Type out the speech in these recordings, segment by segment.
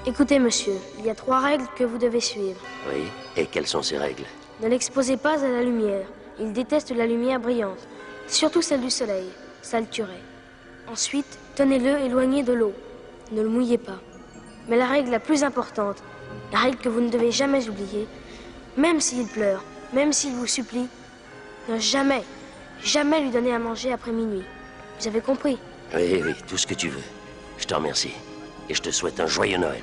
Écoutez, monsieur, il y a 3 règles que vous devez suivre. Oui, et quelles sont ces règles? Ne l'exposez pas à la lumière. Il déteste la lumière brillante, surtout celle du soleil. Ça le tuerait. Ensuite, tenez-le éloigné de l'eau. Ne le mouillez pas. Mais la règle la plus importante, la règle que vous ne devez jamais oublier, même s'il pleure, même s'il vous supplie, ne jamais lui donner à manger après minuit. Vous avez compris? Oui, tout ce que tu veux. Je te remercie. Et je te souhaite un joyeux Noël.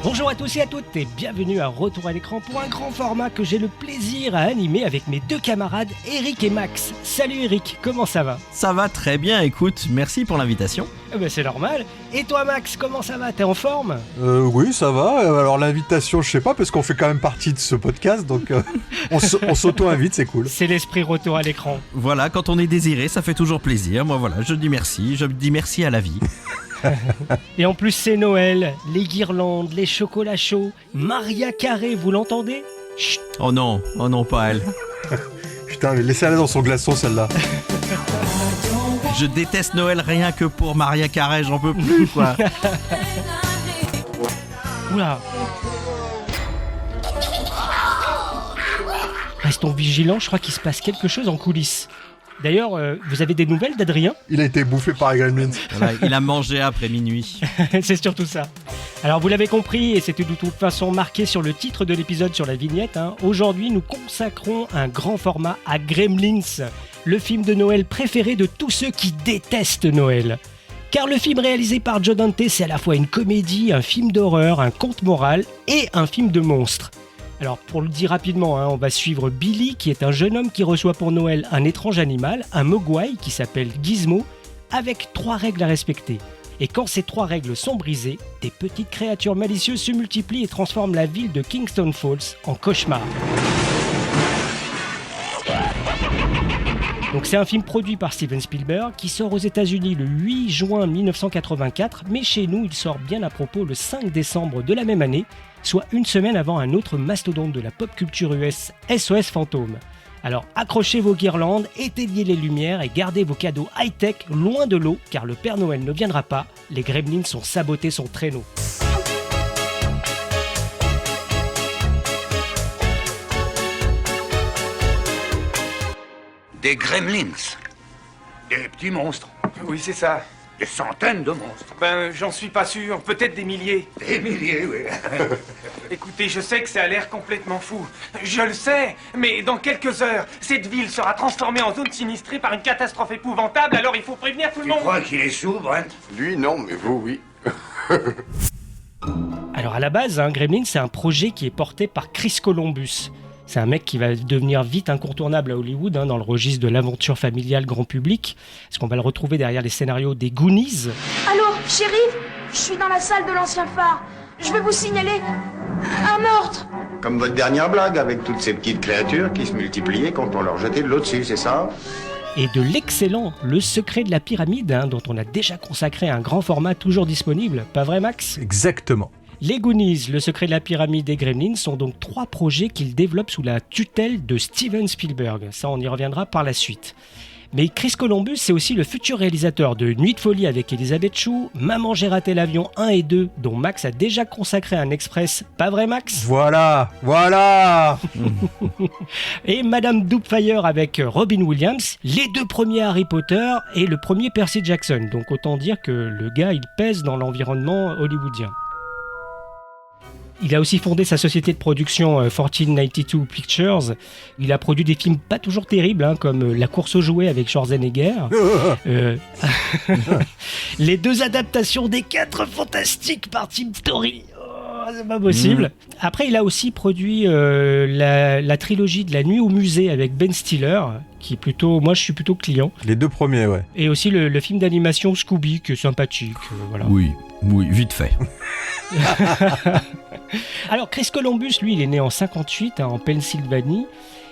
Bonjour à tous et à toutes et bienvenue à Retour à l'écran pour un grand format que j'ai le plaisir à animer avec mes 2 camarades Eric et Max. Salut Eric, comment ça va? Ça va très bien, écoute, merci pour l'invitation. C'est normal. Et toi Max, comment ça va? T'es en forme? Oui, ça va. Alors l'invitation, je sais pas, parce qu'on fait quand même partie de ce podcast, donc on s'auto-invite, c'est cool. C'est l'esprit Retour à l'écran. Voilà, quand on est désiré, ça fait toujours plaisir. Moi voilà, je dis merci à la vie. Et en plus c'est Noël, les guirlandes, les chocolats chauds, Maria Carré, vous l'entendez? Chut. Oh non, pas elle. Putain, mais laissez-la dans son glaçon, celle-là. Je déteste Noël rien que pour Maria Carré, j'en peux plus quoi. Oula. Restons vigilants, je crois qu'il se passe quelque chose en coulisses. D'ailleurs, vous avez des nouvelles d'Adrien? Il a été bouffé par les gremlins. Voilà, il a mangé après minuit. C'est surtout ça. Alors vous l'avez compris, et c'était de toute façon marqué sur le titre de l'épisode sur la vignette, aujourd'hui nous consacrons un grand format à Gremlins, le film de Noël préféré de tous ceux qui détestent Noël. Car le film réalisé par Joe Dante, c'est à la fois une comédie, un film d'horreur, un conte moral et un film de monstres. Alors pour le dire rapidement, on va suivre Billy qui est un jeune homme qui reçoit pour Noël un étrange animal, un mogwai qui s'appelle Gizmo, avec 3 règles à respecter. Et quand ces 3 règles sont brisées, des petites créatures malicieuses se multiplient et transforment la ville de Kingston Falls en cauchemar. Donc c'est un film produit par Steven Spielberg qui sort aux États-Unis le 8 juin 1984, mais chez nous il sort bien à propos le 5 décembre de la même année, soit une semaine avant un autre mastodonte de la pop culture US, SOS Fantôme. Alors accrochez vos guirlandes, éteignez les lumières et gardez vos cadeaux high-tech loin de l'eau, car le Père Noël ne viendra pas, les gremlins ont saboté son traîneau. Des gremlins. Des petits monstres. Oui, c'est ça. Des centaines de monstres. J'en suis pas sûr. Peut-être des milliers. Des milliers, oui. Écoutez, je sais que ça a l'air complètement fou. Je le sais. Mais dans quelques heures, cette ville sera transformée en zone sinistrée par une catastrophe épouvantable. Alors il faut prévenir tout le monde. Tu crois qu'il est sourd, Brent? Lui, non, mais vous, oui. Alors à la base, Gremlins, c'est un projet qui est porté par Chris Columbus. C'est un mec qui va devenir vite incontournable à Hollywood, dans le registre de l'aventure familiale grand public, parce qu'on va le retrouver derrière les scénarios des Goonies. Allô, shérif? Je suis dans la salle de l'ancien phare. Je vais vous signaler un meurtre. Comme votre dernière blague avec toutes ces petites créatures qui se multipliaient quand on leur jetait de l'eau dessus, c'est ça? Et de l'excellent Le Secret de la Pyramide, dont on a déjà consacré un grand format toujours disponible. Pas vrai, Max? Exactement. Les Goonies, Le Secret de la Pyramide et Gremlins sont donc 3 projets qu'il développe sous la tutelle de Steven Spielberg. Ça, on y reviendra par la suite. Mais Chris Columbus, c'est aussi le futur réalisateur de Nuit de folie avec Elisabeth Shue, Maman j'ai raté l'avion 1 et 2, dont Max a déjà consacré un express. Pas vrai, Max? Voilà. Et Madame Doubtfire avec Robin Williams, les 2 premiers Harry Potter et le premier Percy Jackson. Donc autant dire que le gars, il pèse dans l'environnement hollywoodien. Il a aussi fondé sa société de production 1492 Pictures. Il a produit des films pas toujours terribles, comme La course aux jouets avec Schwarzenegger. Les 2 adaptations des 4 Fantastiques par Tim Story. Oh, c'est pas possible. Après, il a aussi produit la trilogie de La nuit au musée avec Ben Stiller, qui est plutôt... Moi, je suis plutôt client. Les 2 premiers, ouais. Et aussi le film d'animation Scooby, qui est sympathique. Voilà. Oui, vite fait. Alors Chris Columbus, lui, il est né en 58 en Pennsylvanie,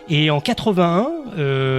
et en 81,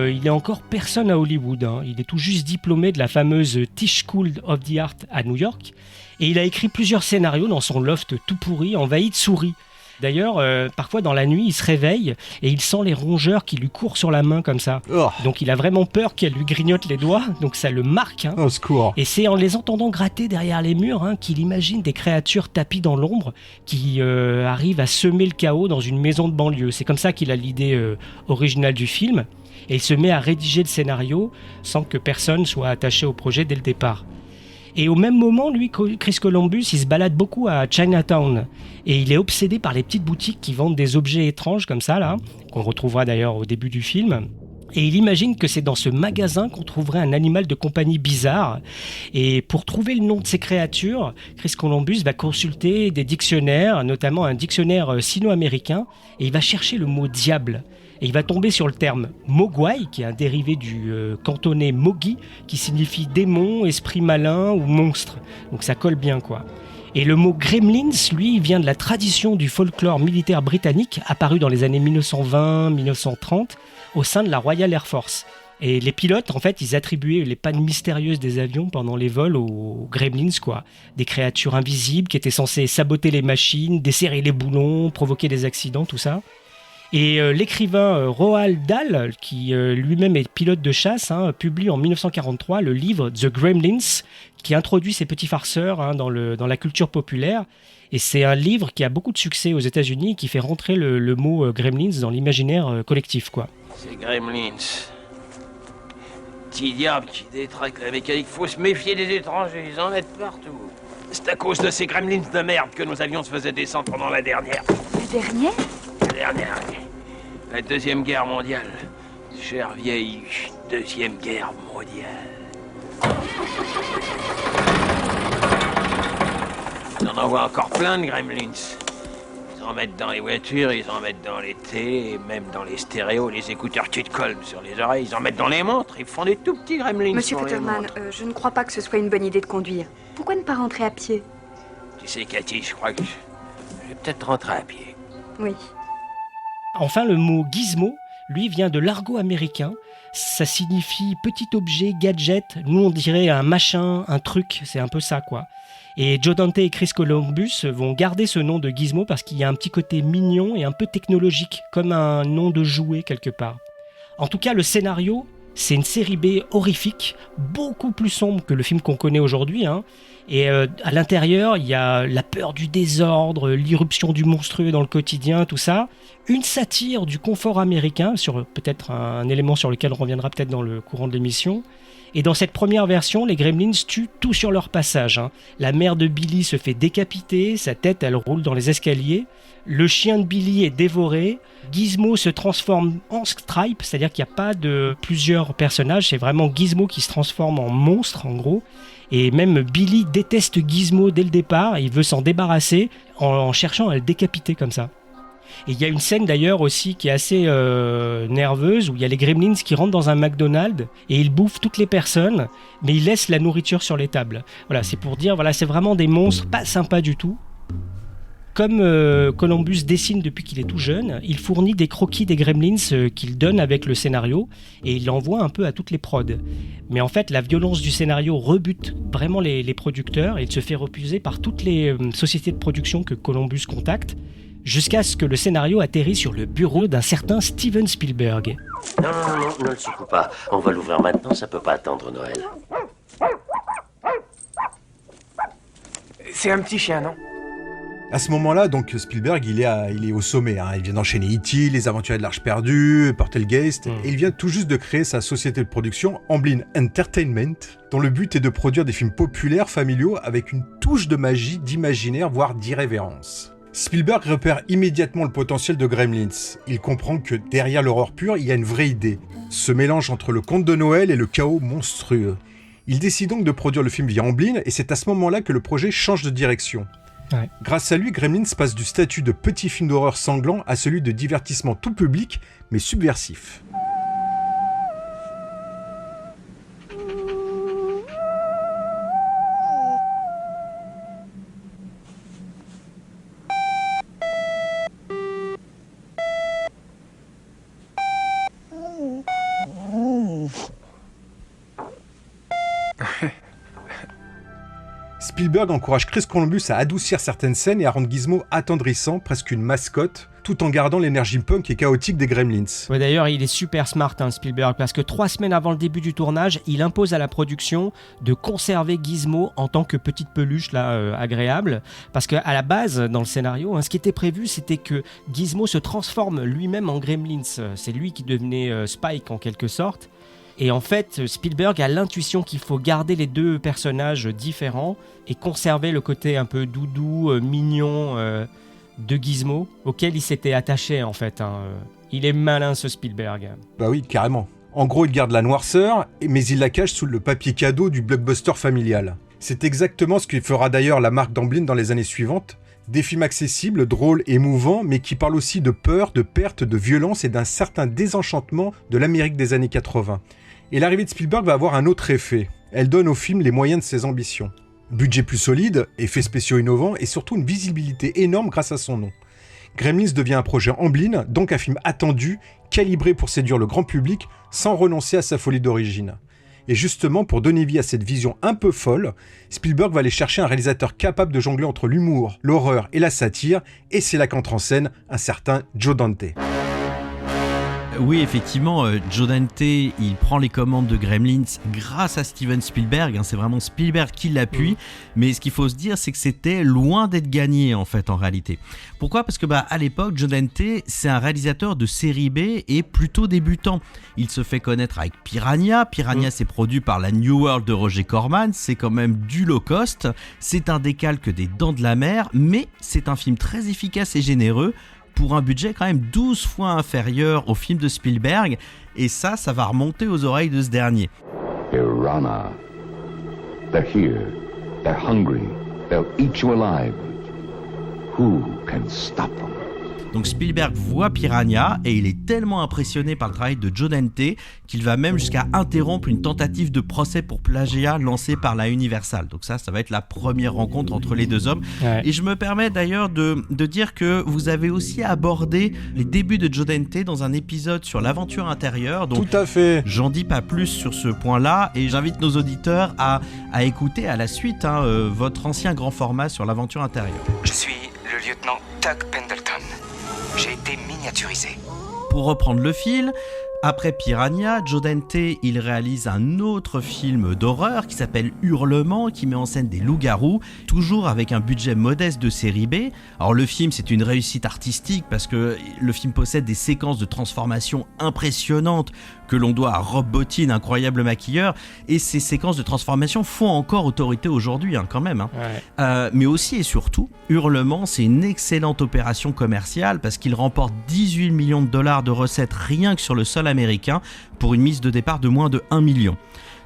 il est encore personne à Hollywood. Il est tout juste diplômé de la fameuse Tisch School of the Art à New York, et il a écrit plusieurs scénarios dans son loft tout pourri, envahi de souris. D'ailleurs, parfois dans la nuit, il se réveille et il sent les rongeurs qui lui courent sur la main comme ça. Oh, Donc il a vraiment peur qu'elle lui grignote les doigts, donc ça le marque. Hein. au secours. Et c'est en les entendant gratter derrière les murs qu'il imagine des créatures tapies dans l'ombre qui arrivent à semer le chaos dans une maison de banlieue. C'est comme ça qu'il a l'idée originale du film. Et il se met à rédiger le scénario sans que personne soit attaché au projet dès le départ. Et au même moment, lui, Chris Columbus, il se balade beaucoup à Chinatown. Et il est obsédé par les petites boutiques qui vendent des objets étranges comme ça, là, qu'on retrouvera d'ailleurs au début du film. Et il imagine que c'est dans ce magasin qu'on trouverait un animal de compagnie bizarre. Et pour trouver le nom de ces créatures, Chris Columbus va consulter des dictionnaires, notamment un dictionnaire sino-américain, et il va chercher le mot diable. Et il va tomber sur le terme mogwai, qui est un dérivé du cantonais mogi, qui signifie démon, esprit malin ou monstre. Donc ça colle bien, quoi. Et le mot gremlins, lui, il vient de la tradition du folklore militaire britannique, apparu dans les années 1920-1930, au sein de la Royal Air Force. Et les pilotes, en fait, ils attribuaient les pannes mystérieuses des avions pendant les vols aux gremlins, quoi. Des créatures invisibles qui étaient censées saboter les machines, desserrer les boulons, provoquer des accidents, tout ça. Et l'écrivain Roald Dahl, qui lui-même est pilote de chasse, publie en 1943 le livre The Gremlins, qui introduit ces petits farceurs dans la culture populaire. Et c'est un livre qui a beaucoup de succès aux États-Unis et qui fait rentrer le mot gremlins dans l'imaginaire collectif, quoi. C'est Gremlins. Petit diable qui détraque la mécanique. Faut se méfier des étrangers, ils en mettent partout. C'est à cause de ces gremlins de merde que nos avions se faisaient descendre pendant la dernière. La dernière ? La dernière, la Deuxième Guerre mondiale. Chère vieille Deuxième Guerre mondiale. On en voit encore plein de gremlins. Ils en mettent dans les voitures, ils en mettent dans les télés, et même dans les stéréos, les écouteurs qui te collent sur les oreilles, ils en mettent dans les montres, ils font des tout petits gremlins. Monsieur sur les Futterman, montres. je ne crois pas que ce soit une bonne idée de conduire. Pourquoi ne pas rentrer à pied ? Tu sais, Cathy, je crois que je vais peut-être rentrer à pied. Oui. Enfin, le mot gizmo, lui, vient de l'argot américain. Ça signifie petit objet, gadget. Nous, on dirait un machin, un truc. C'est un peu ça, quoi. Et Joe Dante et Chris Columbus vont garder ce nom de gizmo parce qu'il y a un petit côté mignon et un peu technologique, comme un nom de jouet quelque part. En tout cas, le scénario, c'est une série B horrifique, beaucoup plus sombre que le film qu'on connaît aujourd'hui. Et à l'intérieur, il y a la peur du désordre, l'irruption du monstrueux dans le quotidien, tout ça. Une satire du confort américain, sur peut-être un élément sur lequel on reviendra peut-être dans le courant de l'émission. Et dans cette première version, les Gremlins tuent tout sur leur passage. La mère de Billy se fait décapiter, sa tête elle roule dans les escaliers. Le chien de Billy est dévoré. Gizmo se transforme en Stripe, c'est-à-dire qu'il n'y a pas de plusieurs personnages, c'est vraiment Gizmo qui se transforme en monstre en gros. Et même Billy déteste Gizmo dès le départ, il veut s'en débarrasser en cherchant à le décapiter comme ça. Et il y a une scène d'ailleurs aussi qui est assez nerveuse où il y a les Gremlins qui rentrent dans un McDonald's et ils bouffent toutes les personnes, mais ils laissent la nourriture sur les tables. Voilà, c'est pour dire, voilà, c'est vraiment des monstres pas sympas du tout. Comme Columbus dessine depuis qu'il est tout jeune, il fournit des croquis des Gremlins qu'il donne avec le scénario et il l'envoie un peu à toutes les prods. Mais en fait, la violence du scénario rebute vraiment les producteurs et il se fait refuser par toutes les sociétés de production que Columbus contacte, jusqu'à ce que le scénario atterrisse sur le bureau d'un certain Steven Spielberg. Non, ne le secoue pas. On va l'ouvrir maintenant, ça peut pas attendre Noël. C'est un petit chien, non? À ce moment-là, donc Spielberg, il est au sommet. Il vient d'enchaîner E.T., Les Aventuriers de l'Arche perdue, Poltergeist, et il vient tout juste de créer sa société de production Amblin Entertainment, dont le but est de produire des films populaires, familiaux, avec une touche de magie, d'imaginaire, voire d'irrévérence. Spielberg repère immédiatement le potentiel de Gremlins. Il comprend que derrière l'horreur pure, il y a une vraie idée. Ce mélange entre le conte de Noël et le chaos monstrueux. Il décide donc de produire le film via Amblin, et c'est à ce moment-là que le projet change de direction. Ouais. Grâce à lui, Gremlins passe du statut de petit film d'horreur sanglant à celui de divertissement tout public, mais subversif. Spielberg encourage Chris Columbus à adoucir certaines scènes et à rendre Gizmo attendrissant, presque une mascotte, tout en gardant l'énergie punk et chaotique des Gremlins. Ouais, d'ailleurs, il est super smart, Spielberg, parce que 3 semaines avant le début du tournage, il impose à la production de conserver Gizmo en tant que petite peluche agréable, parce qu'à la base, dans le scénario, ce qui était prévu, c'était que Gizmo se transforme lui-même en Gremlins. C'est lui qui devenait Spike en quelque sorte. Et en fait, Spielberg a l'intuition qu'il faut garder les 2 personnages différents et conserver le côté un peu doudou, mignon de Gizmo, auquel il s'était attaché en fait. Il est malin ce Spielberg. Bah oui, carrément. En gros, il garde la noirceur, mais il la cache sous le papier cadeau du blockbuster familial. C'est exactement ce qui fera d'ailleurs la marque d'Amblin dans les années suivantes. Des films accessibles, drôles, émouvants, mais qui parlent aussi de peur, de perte, de violence et d'un certain désenchantement de l'Amérique des années 80. Et l'arrivée de Spielberg va avoir un autre effet. Elle donne au film les moyens de ses ambitions. Budget plus solide, effets spéciaux innovants et surtout une visibilité énorme grâce à son nom. Gremlins devient un projet Amblin, donc un film attendu, calibré pour séduire le grand public sans renoncer à sa folie d'origine. Et justement, pour donner vie à cette vision un peu folle, Spielberg va aller chercher un réalisateur capable de jongler entre l'humour, l'horreur et la satire, et c'est là qu'entre en scène un certain Joe Dante. Oui, effectivement, Joe Dante, il prend les commandes de Gremlins grâce à Steven Spielberg. C'est vraiment Spielberg qui l'appuie. Mais ce qu'il faut se dire, c'est que c'était loin d'être gagné, en fait, en réalité. Pourquoi ? Parce que, à l'époque, Joe Dante, c'est un réalisateur de série B et plutôt débutant. Il se fait connaître avec Piranha. Piranha, c'est produit par la New World de Roger Corman. C'est quand même du low cost. C'est un décalque des Dents de la Mer. Mais c'est un film très efficace et généreux, pour un budget quand même 12 fois inférieur au film de Spielberg, et ça va remonter aux oreilles de ce dernier. Piranha. They're here. They're hungry. They'll eat you alive. Who can stop them? Donc Spielberg voit Piranha et il est tellement impressionné par le travail de Joe Dante qu'il va même jusqu'à interrompre une tentative de procès pour plagiat lancée par la Universal. Donc ça va être la première rencontre entre les 2 hommes. Ouais. Et je me permets d'ailleurs de dire que vous avez aussi abordé les débuts de Joe Dante dans un épisode sur l'aventure intérieure. Donc, tout à fait. J'en dis pas plus sur ce point-là et j'invite nos auditeurs à écouter à la suite votre ancien grand format sur l'aventure intérieure. Je suis le lieutenant Doug Pendleton. J'ai été miniaturisé. Pour reprendre le fil, après Piranha, Joe Dante, il réalise un autre film d'horreur qui s'appelle Hurlement, qui met en scène des loups-garous, toujours avec un budget modeste de série B. Alors le film, c'est une réussite artistique parce que le film possède des séquences de transformation impressionnantes que l'on doit à Rob Bottin, incroyable maquilleur, et ces séquences de transformation font encore autorité aujourd'hui, quand même. Ouais. Mais aussi et surtout, Hurlement, c'est une excellente opération commerciale parce qu'il remporte 18 millions de dollars de recettes rien que sur le sol américain pour une mise de départ de moins de 1 million.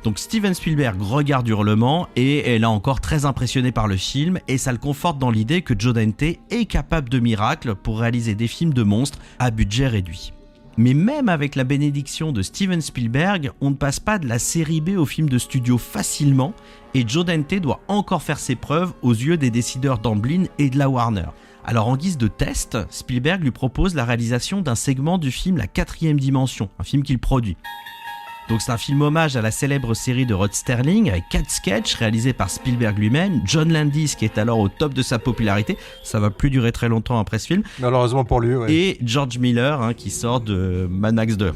Donc Steven Spielberg regarde Hurlement et est là encore très impressionné par le film, et ça le conforte dans l'idée que Joe Dante est capable de miracles pour réaliser des films de monstres à budget réduit. Mais même avec la bénédiction de Steven Spielberg, on ne passe pas de la série B au film de studio facilement, et Joe Dante doit encore faire ses preuves aux yeux des décideurs d'Amblin et de la Warner. Alors en guise de test, Spielberg lui propose la réalisation d'un segment du film La 4e dimension, un film qu'il produit. Donc c'est un film hommage à la célèbre série de Rod Serling avec 4 sketchs réalisés par Spielberg lui-même, John Landis qui est alors au top de sa popularité, ça va plus durer très longtemps après ce film. Malheureusement pour lui, ouais. Et George Miller qui sort de Mad Max 2.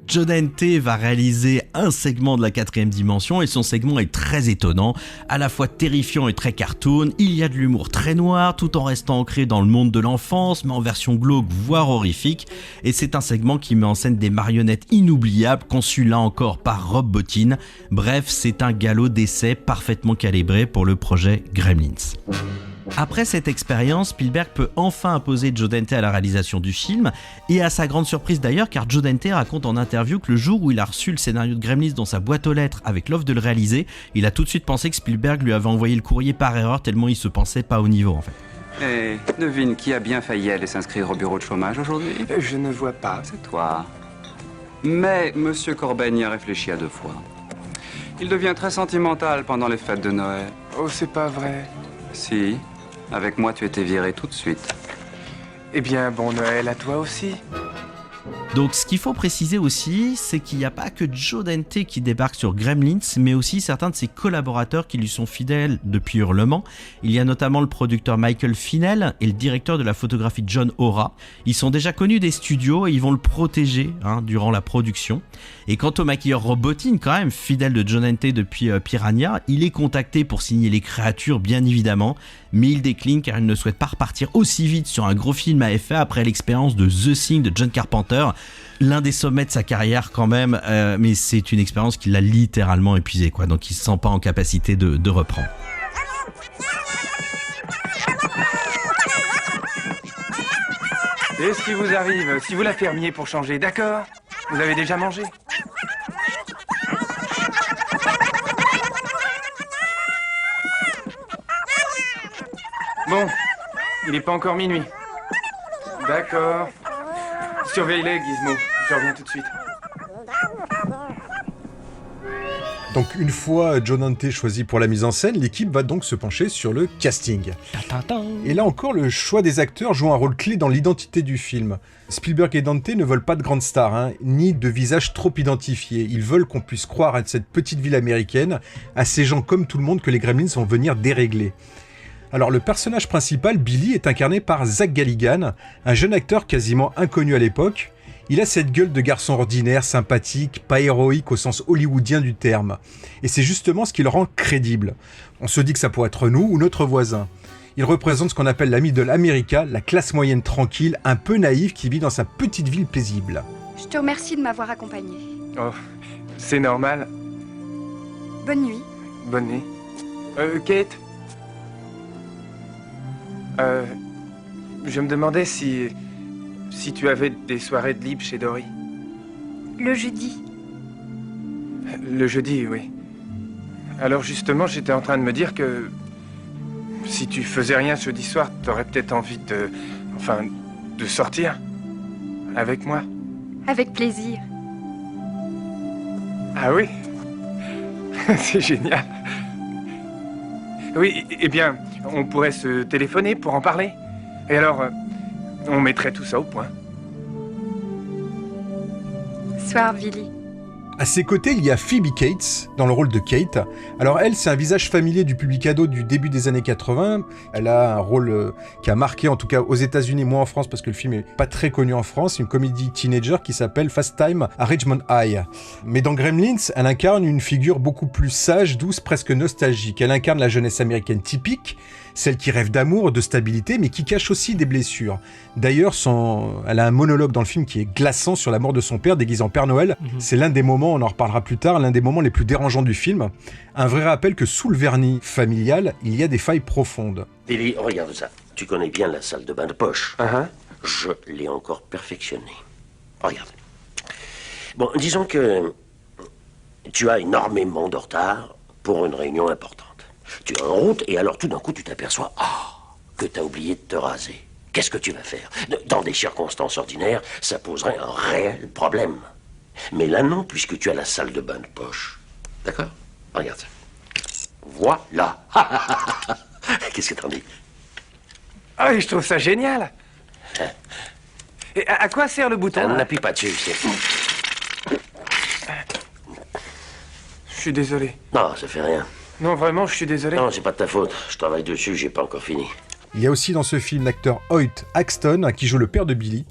Joe Dante va réaliser un segment de la 4e dimension et son segment est très étonnant, à la fois terrifiant et très cartoon. Il y a de l'humour très noir tout en restant ancré dans le monde de l'enfance, mais en version glauque voire horrifique, et c'est un segment qui met en scène des marionnettes inoubliables conçues là encore par Rob Bottin. Bref, c'est un galop d'essai parfaitement calibré pour le projet Gremlins. Après cette expérience, Spielberg peut enfin imposer Joe Dante à la réalisation du film, et à sa grande surprise d'ailleurs, car Joe Dante raconte en interview que le jour où il a reçu le scénario de Gremlins dans sa boîte aux lettres avec l'offre de le réaliser, il a tout de suite pensé que Spielberg lui avait envoyé le courrier par erreur tellement il se pensait pas au niveau en fait. Et devine qui a bien failli aller s'inscrire au bureau de chômage aujourd'hui ? Je ne vois pas. C'est toi. Mais Monsieur Corben y a réfléchi à 2 fois. Il devient très sentimental pendant les fêtes de Noël. Oh, c'est pas vrai. Si. Avec moi, tu étais viré tout de suite. Eh bien, bon Noël à toi aussi. Donc ce qu'il faut préciser aussi, c'est qu'il n'y a pas que Joe Dante qui débarque sur Gremlins, mais aussi certains de ses collaborateurs qui lui sont fidèles depuis Hurlement. Il y a notamment le producteur Michael Finnell et le directeur de la photographie John Hora. Ils sont déjà connus des studios et ils vont le protéger durant la production. Et quant au maquilleur Rob Bottin, quand même fidèle de Joe Dante depuis Piranha, il est contacté pour signer les créatures bien évidemment, mais il décline car il ne souhaite pas repartir aussi vite sur un gros film à effet après l'expérience de The Thing de John Carpenter. L'un des sommets de sa carrière quand même, mais c'est une expérience qui l'a littéralement épuisé, quoi. Donc il se sent pas en capacité de reprendre. Et ce qui vous arrive, si vous la fermiez pour changer, d'accord? Vous avez déjà mangé? Bon, il n'est pas encore minuit. D'accord. Surveille-les, Gizmo. Je reviens tout de suite. Donc une fois Joe Dante choisi pour la mise en scène, l'équipe va donc se pencher sur le casting. Et là encore, le choix des acteurs joue un rôle clé dans l'identité du film. Spielberg et Dante ne veulent pas de grandes stars, ni de visages trop identifiés. Ils veulent qu'on puisse croire à cette petite ville américaine, à ces gens comme tout le monde que les Gremlins vont venir dérégler. Alors le personnage principal, Billy, est incarné par Zach Galligan, un jeune acteur quasiment inconnu à l'époque. Il a cette gueule de garçon ordinaire, sympathique, pas héroïque au sens hollywoodien du terme. Et c'est justement ce qui le rend crédible. On se dit que ça pourrait être nous ou notre voisin. Il représente ce qu'on appelle la middle America, la classe moyenne tranquille, un peu naïve qui vit dans sa petite ville paisible. Je te remercie de m'avoir accompagné. Oh, c'est normal. Bonne nuit. Bonne nuit. Kate? Je me demandais si tu avais des soirées de libre chez Dory. Le jeudi. Le jeudi, oui. Alors justement, j'étais en train de me dire que si tu faisais rien ce jeudi soir, t'aurais peut-être envie de sortir avec moi. Avec plaisir. Ah oui? C'est génial. Oui, eh bien, on pourrait se téléphoner pour en parler. Et alors, on mettrait tout ça au point. Soir, Billy. À ses côtés, il y a Phoebe Cates, dans le rôle de Kate. Alors elle, c'est un visage familier du public ado du début des années 80. Elle a un rôle qui a marqué, en tout cas aux États-Unis, moins en France, parce que le film est pas très connu en France. Une comédie teenager qui s'appelle Fast Time à Richmond High. Mais dans Gremlins, elle incarne une figure beaucoup plus sage, douce, presque nostalgique. Elle incarne la jeunesse américaine typique, celle qui rêve d'amour, de stabilité, mais qui cache aussi des blessures. D'ailleurs, elle a un monologue dans le film qui est glaçant sur la mort de son père déguisé en Père Noël. C'est l'un des moments, on en reparlera plus tard, l'un des moments les plus dérangeants du film. Un vrai rappel que sous le vernis familial, il y a des failles profondes. Billy, regarde ça. Tu connais bien la salle de bain de poche. Je l'ai encore perfectionnée. Regarde. Bon, disons que tu as énormément de retard pour une réunion importante. Tu es en route et alors tout d'un coup tu t'aperçois que tu as oublié de te raser. Qu'est-ce que tu vas faire? Dans des circonstances ordinaires, ça poserait un réel problème. Mais là non, puisque tu as la salle de bain de poche. D'accord? Regarde ça. Voilà. Qu'est-ce que t'en dis? Ah oui, je trouve ça génial. Et à quoi sert le bouton? N'appuie pas dessus, Je suis désolé. Non, ça fait rien. Non, vraiment, je suis désolé. Non, c'est pas de ta faute. Je travaille dessus, j'ai pas encore fini. Il y a aussi dans ce film l'acteur Hoyt Axton qui joue le père de Billy.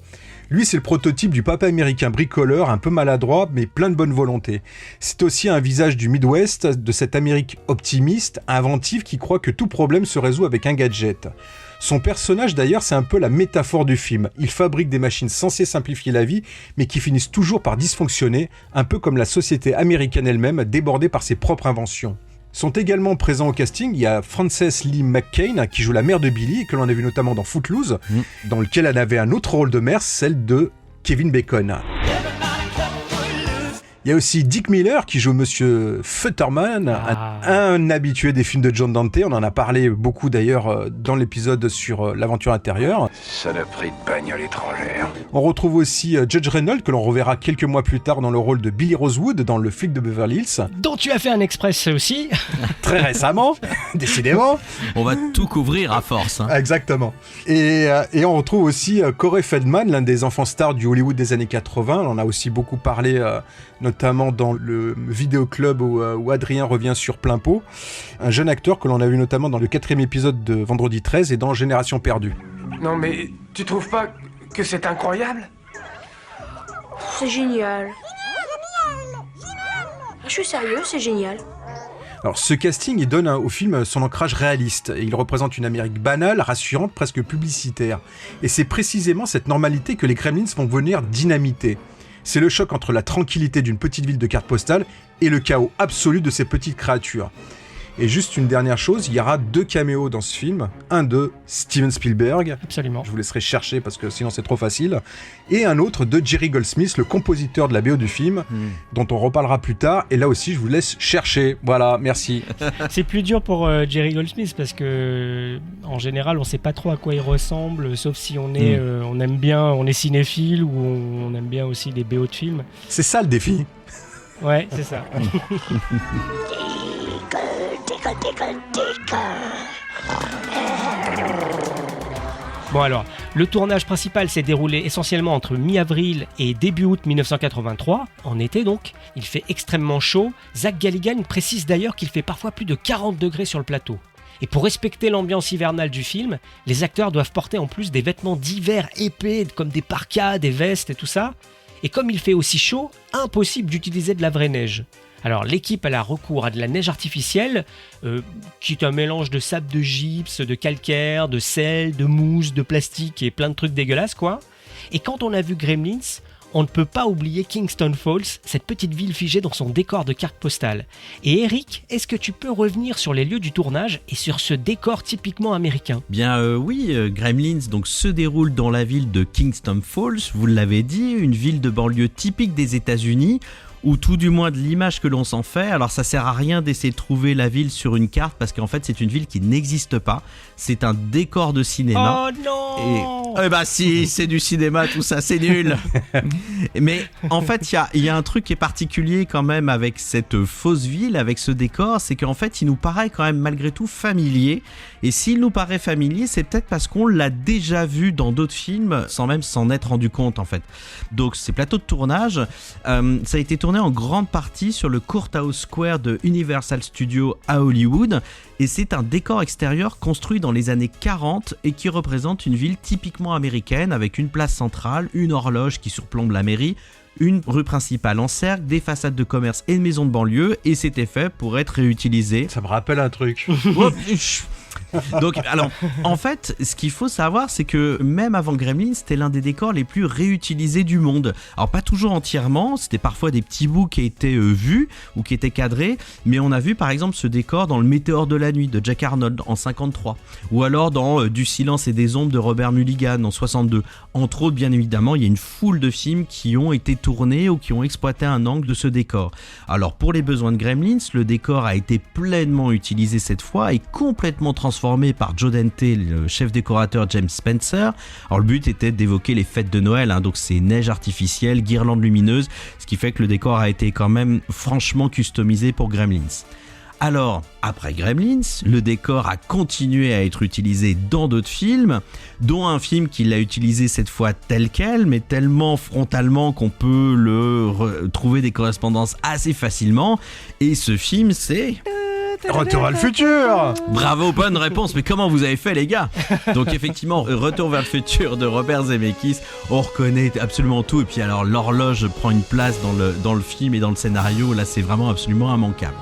Lui, c'est le prototype du papa américain bricoleur, un peu maladroit, mais plein de bonne volonté. C'est aussi un visage du Midwest, de cette Amérique optimiste, inventive, qui croit que tout problème se résout avec un gadget. Son personnage, d'ailleurs, c'est un peu la métaphore du film. Il fabrique des machines censées simplifier la vie, mais qui finissent toujours par dysfonctionner, un peu comme la société américaine elle-même, débordée par ses propres inventions. Sont également présents au casting, il y a Frances Lee McCain qui joue la mère de Billy, que l'on a vu notamment dans Footloose, dans lequel elle avait un autre rôle de mère, celle de Kevin Bacon. Il y a aussi Dick Miller qui joue Monsieur Futterman, un habitué des films de John Dante. On en a parlé beaucoup d'ailleurs dans l'épisode sur l'aventure intérieure. Saloperie de bagnole étrangère. On retrouve aussi Judge Reynolds que l'on reverra quelques mois plus tard dans le rôle de Billy Rosewood dans Le flic de Beverly Hills. Dont tu as fait un express aussi. Très récemment, décidément. On va tout couvrir à force. Hein. Exactement. Et on retrouve aussi Corey Feldman, l'un des enfants stars du Hollywood des années 80. On en a aussi beaucoup parlé, notamment dans le vidéoclub où Adrien revient sur plein pot. Un jeune acteur que l'on a vu notamment dans le 4e épisode de Vendredi 13 et dans Génération perdue. Non mais, tu trouves pas que c'est incroyable ? C'est génial. Je suis sérieux, c'est génial. Alors ce casting, il donne au film son ancrage réaliste. Il représente une Amérique banale, rassurante, presque publicitaire. Et c'est précisément cette normalité que les Gremlins vont venir dynamiter. C'est le choc entre la tranquillité d'une petite ville de carte postale et le chaos absolu de ces petites créatures. Et juste une dernière chose, il y aura 2 caméos dans ce film. Un de Steven Spielberg. Absolument. Je vous laisserai chercher parce que sinon c'est trop facile. Et un autre de Jerry Goldsmith, le compositeur de la BO du film, dont on reparlera plus tard. Et là aussi, je vous laisse chercher. Voilà, merci. C'est plus dur pour Jerry Goldsmith parce que en général, on sait pas trop à quoi il ressemble, sauf si on est, on aime bien, on est cinéphile ou on aime bien aussi les BO de films. C'est ça le défi. Ouais, c'est ça. Bon alors, le tournage principal s'est déroulé essentiellement entre mi-avril et début août 1983, en été donc. Il fait extrêmement chaud. Zach Galligan précise d'ailleurs qu'il fait parfois plus de 40 degrés sur le plateau. Et pour respecter l'ambiance hivernale du film, les acteurs doivent porter en plus des vêtements d'hiver épais, comme des parkas, des vestes et tout ça. Et comme il fait aussi chaud, impossible d'utiliser de la vraie neige. Alors l'équipe a recours à de la neige artificielle, qui est un mélange de sable de gypse, de calcaire, de sel, de mousse, de plastique et plein de trucs dégueulasses quoi. Et quand on a vu Gremlins, on ne peut pas oublier Kingston Falls, cette petite ville figée dans son décor de carte postale. Et Eric, est-ce que tu peux revenir sur les lieux du tournage et sur ce décor typiquement américain ? Bien oui, Gremlins donc, se déroule dans la ville de Kingston Falls, vous l'avez dit, une ville de banlieue typique des États-Unis, ou tout du moins de l'image que l'on s'en fait. Alors ça sert à rien d'essayer de trouver la ville sur une carte parce qu'en fait c'est une ville qui n'existe pas. C'est un décor de cinéma. Oh non. Et bah si, c'est du cinéma tout ça, c'est nul. Mais en fait il y a un truc qui est particulier quand même avec cette fausse ville, avec ce décor, c'est qu'en fait il nous paraît quand même malgré tout familier. Et s'il nous paraît familier, c'est peut-être parce qu'on l'a déjà vu dans d'autres films sans même s'en être rendu compte en fait. Donc ces plateaux de tournage, ça a été tourné en grande partie sur le Courthouse Square de Universal Studios à Hollywood et c'est un décor extérieur construit dans les années 40 et qui représente une ville typiquement américaine avec une place centrale, une horloge qui surplombe la mairie, une rue principale en cercle, des façades de commerce et de maisons de banlieue et c'était fait pour être réutilisé. Ça me rappelle un truc. Donc, alors, en fait, ce qu'il faut savoir, c'est que même avant Gremlins, c'était l'un des décors les plus réutilisés du monde. Alors, pas toujours entièrement, c'était parfois des petits bouts qui étaient vus ou qui étaient cadrés, mais on a vu par exemple ce décor dans Le Météore de la nuit de Jack Arnold en 53, ou alors dans Du silence et des ombres de Robert Mulligan en 62. Entre autres, bien évidemment, il y a une foule de films qui ont été tournés ou qui ont exploité un angle de ce décor. Alors, pour les besoins de Gremlins, le décor a été pleinement utilisé cette fois et complètement transformé par Joe Dante, le chef décorateur James Spencer. Alors le but était d'évoquer les fêtes de Noël, donc c'est neige artificielle, guirlandes lumineuses, ce qui fait que le décor a été quand même franchement customisé pour Gremlins. Alors, après Gremlins, le décor a continué à être utilisé dans d'autres films, dont un film qui l'a utilisé cette fois tel quel, mais tellement frontalement qu'on peut trouver des correspondances assez facilement. Et ce film, c'est... Retour vers le futur. Bravo, bonne réponse, mais comment vous avez fait les gars? Donc effectivement, Retour vers le futur de Robert Zemeckis, on reconnaît absolument tout, et puis alors l'horloge prend une place dans le film et dans le scénario, là c'est vraiment absolument immanquable.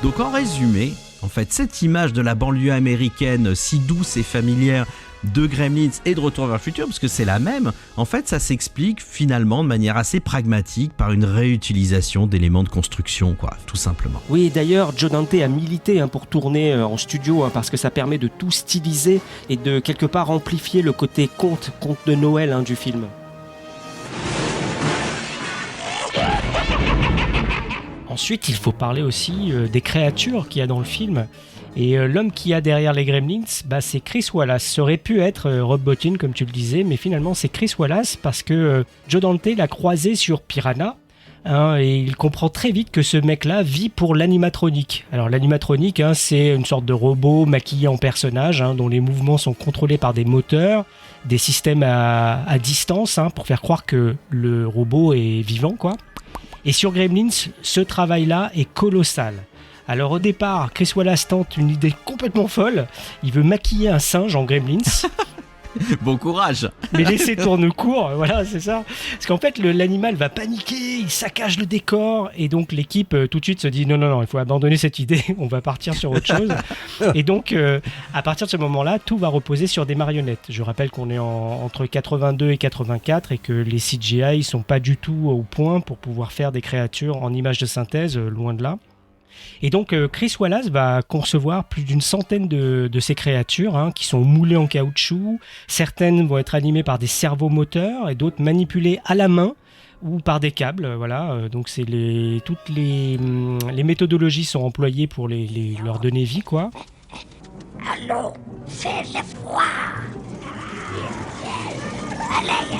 Donc en résumé, en fait cette image de la banlieue américaine si douce et familière de Gremlins et de Retour vers le futur, parce que c'est la même, en fait ça s'explique finalement de manière assez pragmatique par une réutilisation d'éléments de construction, quoi, tout simplement. Oui, d'ailleurs Joe Dante a milité pour tourner en studio, parce que ça permet de tout styliser et de quelque part amplifier le côté conte de Noël du film. Ensuite, il faut parler aussi des créatures qu'il y a dans le film. Et l'homme qu'il y a derrière les Gremlins, c'est Chris Wallace. Ça aurait pu être Rob Bottin, comme tu le disais, mais finalement c'est Chris Wallace parce que Joe Dante l'a croisé sur Piranha. Et il comprend très vite que ce mec-là vit pour l'animatronique. Alors l'animatronique, c'est une sorte de robot maquillé en personnage, dont les mouvements sont contrôlés par des moteurs, des systèmes à distance, pour faire croire que le robot est vivant, quoi. Et sur Gremlins, ce travail-là est colossal. Alors au départ, Chris Wallace tente une idée complètement folle. Il veut maquiller un singe en Gremlins. Bon courage. Mais l'essai tourne court, voilà, c'est ça. Parce qu'en fait, l'animal va paniquer, il saccage le décor, et donc l'équipe tout de suite se dit non, il faut abandonner cette idée, on va partir sur autre chose. Et donc, à partir de ce moment-là, tout va reposer sur des marionnettes. Je rappelle qu'on est entre 82 et 84 et que les CGI sont pas du tout au point pour pouvoir faire des créatures en images de synthèse, loin de là. Et donc Chris Wallace va concevoir plus d'une centaine de ces créatures qui sont moulées en caoutchouc. Certaines vont être animées par des servomoteurs et d'autres manipulées à la main ou par des câbles. Voilà. Donc toutes les méthodologies sont employées pour leur donner vie, quoi. Allô, c'est le froid. Allez.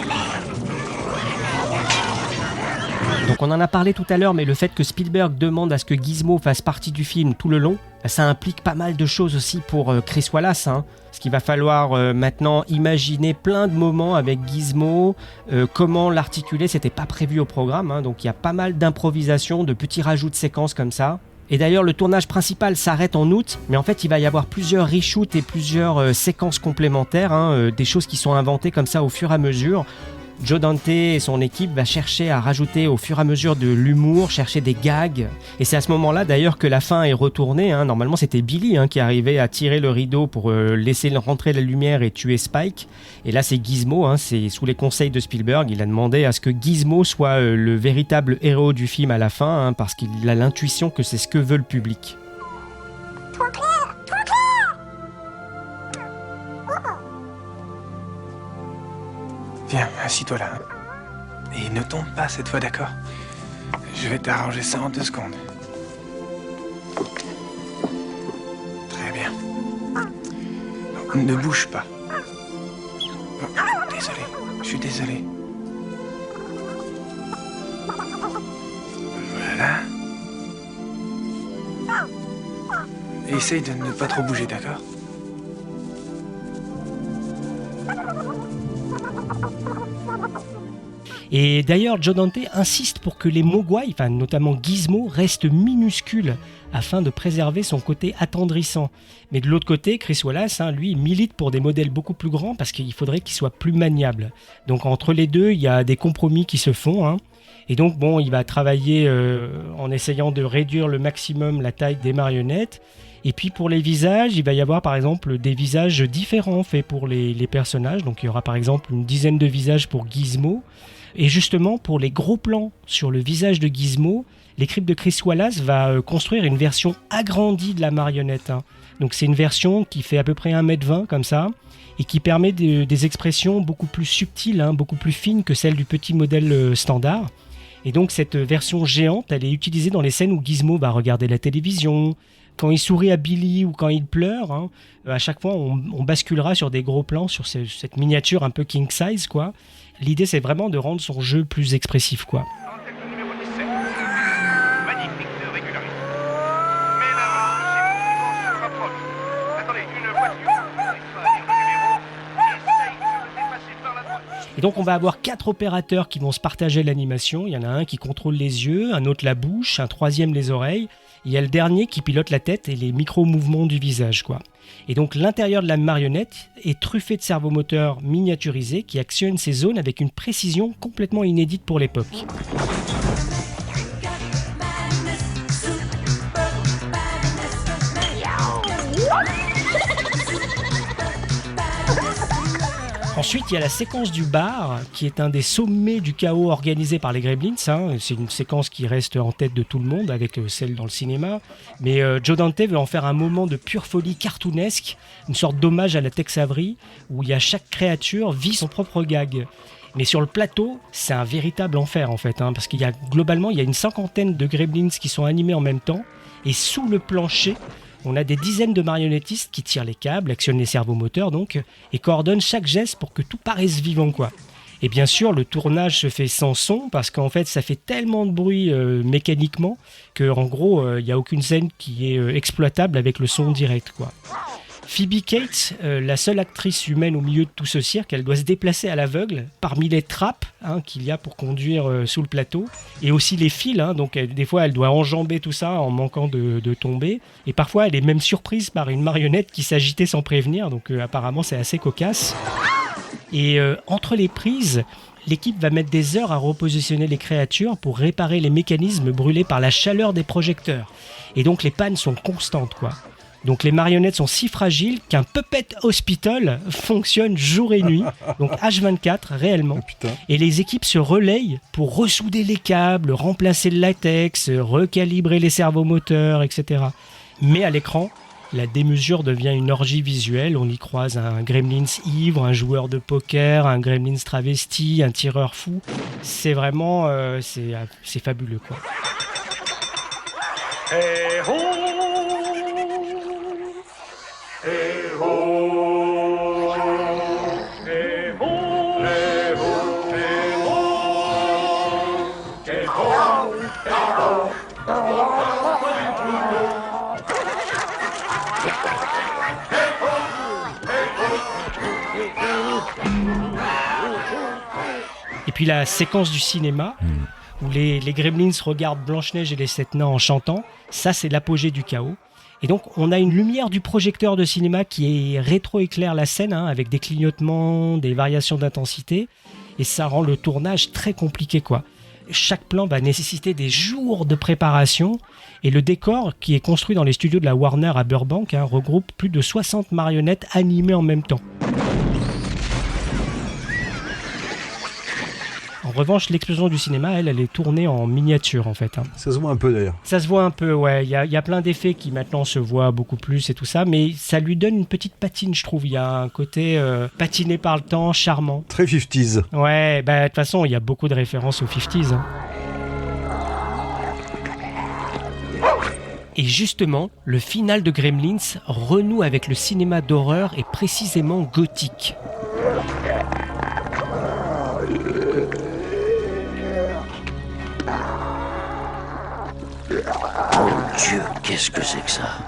Donc on en a parlé tout à l'heure, mais le fait que Spielberg demande à ce que Gizmo fasse partie du film tout le long, ça implique pas mal de choses aussi pour Chris Wallace. Parce qu'il va falloir maintenant imaginer plein de moments avec Gizmo, comment l'articuler, c'était pas prévu au programme, donc il y a pas mal d'improvisation, de petits rajouts de séquences comme ça. Et d'ailleurs, le tournage principal s'arrête en août, mais en fait, il va y avoir plusieurs reshoots et plusieurs séquences complémentaires, des choses qui sont inventées comme ça au fur et à mesure. Joe Dante et son équipe va chercher à rajouter au fur et à mesure de l'humour, chercher des gags. Et c'est à ce moment-là d'ailleurs que la fin est retournée. Normalement c'était Billy qui arrivait à tirer le rideau pour laisser rentrer la lumière et tuer Spike. Et là c'est Gizmo, c'est sous les conseils de Spielberg. Il a demandé à ce que Gizmo soit le véritable héros du film à la fin, parce qu'il a l'intuition que c'est ce que veut le public. Viens, assis-toi là. Et ne tombe pas cette fois, d'accord? Je vais t'arranger ça en 2 secondes. Très bien. Ne bouge pas. Désolé, je suis désolé. Voilà. Essaye de ne pas trop bouger, d'accord? Et d'ailleurs, Joe Dante insiste pour que les Mogwai, notamment Gizmo, restent minuscules afin de préserver son côté attendrissant. Mais de l'autre côté, Chris Wallace, lui, milite pour des modèles beaucoup plus grands parce qu'il faudrait qu'ils soient plus maniables. Donc entre les deux, il y a des compromis qui se font. Et donc, il va travailler en essayant de réduire le maximum la taille des marionnettes. Et puis pour les visages, il va y avoir par exemple des visages différents faits pour les personnages. Donc il y aura par exemple une dizaine de visages pour Gizmo. Et justement, pour les gros plans sur le visage de Gizmo, l'équipe de Chris Wallace va construire une version agrandie de la marionnette. Donc c'est une version qui fait à peu près 1m20 comme ça, et qui permet des expressions beaucoup plus subtiles, beaucoup plus fines que celles du petit modèle standard. Et donc cette version géante, elle est utilisée dans les scènes où Gizmo va regarder la télévision, quand il sourit à Billy ou quand il pleure. À chaque fois, on basculera sur des gros plans, sur cette miniature un peu king size, quoi. L'idée, c'est vraiment de rendre son jeu plus expressif, quoi. Et donc on va avoir 4 opérateurs qui vont se partager l'animation. Il y en a un qui contrôle les yeux, un autre la bouche, un troisième les oreilles. Il y a le dernier qui pilote la tête et les micro-mouvements du visage, quoi. Et donc l'intérieur de la marionnette est truffé de servomoteurs miniaturisés qui actionnent ces zones avec une précision complètement inédite pour l'époque. Ensuite, il y a la séquence du bar, qui est un des sommets du chaos organisé par les Gremlins. C'est une séquence qui reste en tête de tout le monde, avec celle dans le cinéma. Mais Joe Dante veut en faire un moment de pure folie cartoonesque, une sorte d'hommage à la Tex Avery, où il y a chaque créature vit son propre gag. Mais sur le plateau, c'est un véritable enfer en fait, hein, parce qu'il y a globalement une 50aine de gremlins qui sont animés en même temps, et sous le plancher, on a des dizaines de marionnettistes qui tirent les câbles, actionnent les servomoteurs donc, et coordonnent chaque geste pour que tout paraisse vivant quoi. Et bien sûr, le tournage se fait sans son parce qu'en fait, ça fait tellement de bruit mécaniquement qu'en gros, il n'y a aucune scène qui est exploitable avec le son direct, quoi. Phoebe Cates, la seule actrice humaine au milieu de tout ce cirque, elle doit se déplacer à l'aveugle parmi les trappes qu'il y a pour conduire sous le plateau et aussi les fils, donc des fois elle doit enjamber tout ça en manquant de tomber et parfois elle est même surprise par une marionnette qui s'agitait sans prévenir, donc apparemment c'est assez cocasse. Et entre les prises, l'équipe va mettre des heures à repositionner les créatures pour réparer les mécanismes brûlés par la chaleur des projecteurs. Et donc les pannes sont constantes, quoi. Donc les marionnettes sont si fragiles qu'un Puppet Hospital fonctionne jour et nuit, donc H24 réellement. Et les équipes se relayent pour ressouder les câbles, remplacer le latex, recalibrer les servomoteurs, etc. Mais à l'écran, la démesure devient une orgie visuelle. On y croise un gremlins ivre, un joueur de poker, un gremlins travesti, un tireur fou. C'est vraiment... c'est fabuleux, quoi. Hey ho, hey ho, hey ho, hey ho, hey ho, hey ho. Et puis la séquence du cinéma, où les gremlins regardent Blanche-Neige et les 7 nains en chantant, ça c'est l'apogée du chaos. Et donc on a une lumière du projecteur de cinéma qui rétroéclaire la scène, avec des clignotements, des variations d'intensité, et ça rend le tournage très compliqué, quoi. Chaque plan va nécessiter des jours de préparation, et le décor, qui est construit dans les studios de la Warner à Burbank, regroupe plus de 60 marionnettes animées en même temps. En revanche, l'explosion du cinéma, elle est tournée en miniature, en fait. Ça se voit un peu, d'ailleurs. Ça se voit un peu, ouais. Il y a plein d'effets qui, maintenant, se voient beaucoup plus et tout ça, mais ça lui donne une petite patine, je trouve. Il y a un côté patiné par le temps, charmant. Très 50s. Ouais, de toute façon, il y a beaucoup de références aux 50s. Et justement, le final de Gremlins renoue avec le cinéma d'horreur et précisément gothique. Dieu, qu'est-ce que c'est que ça?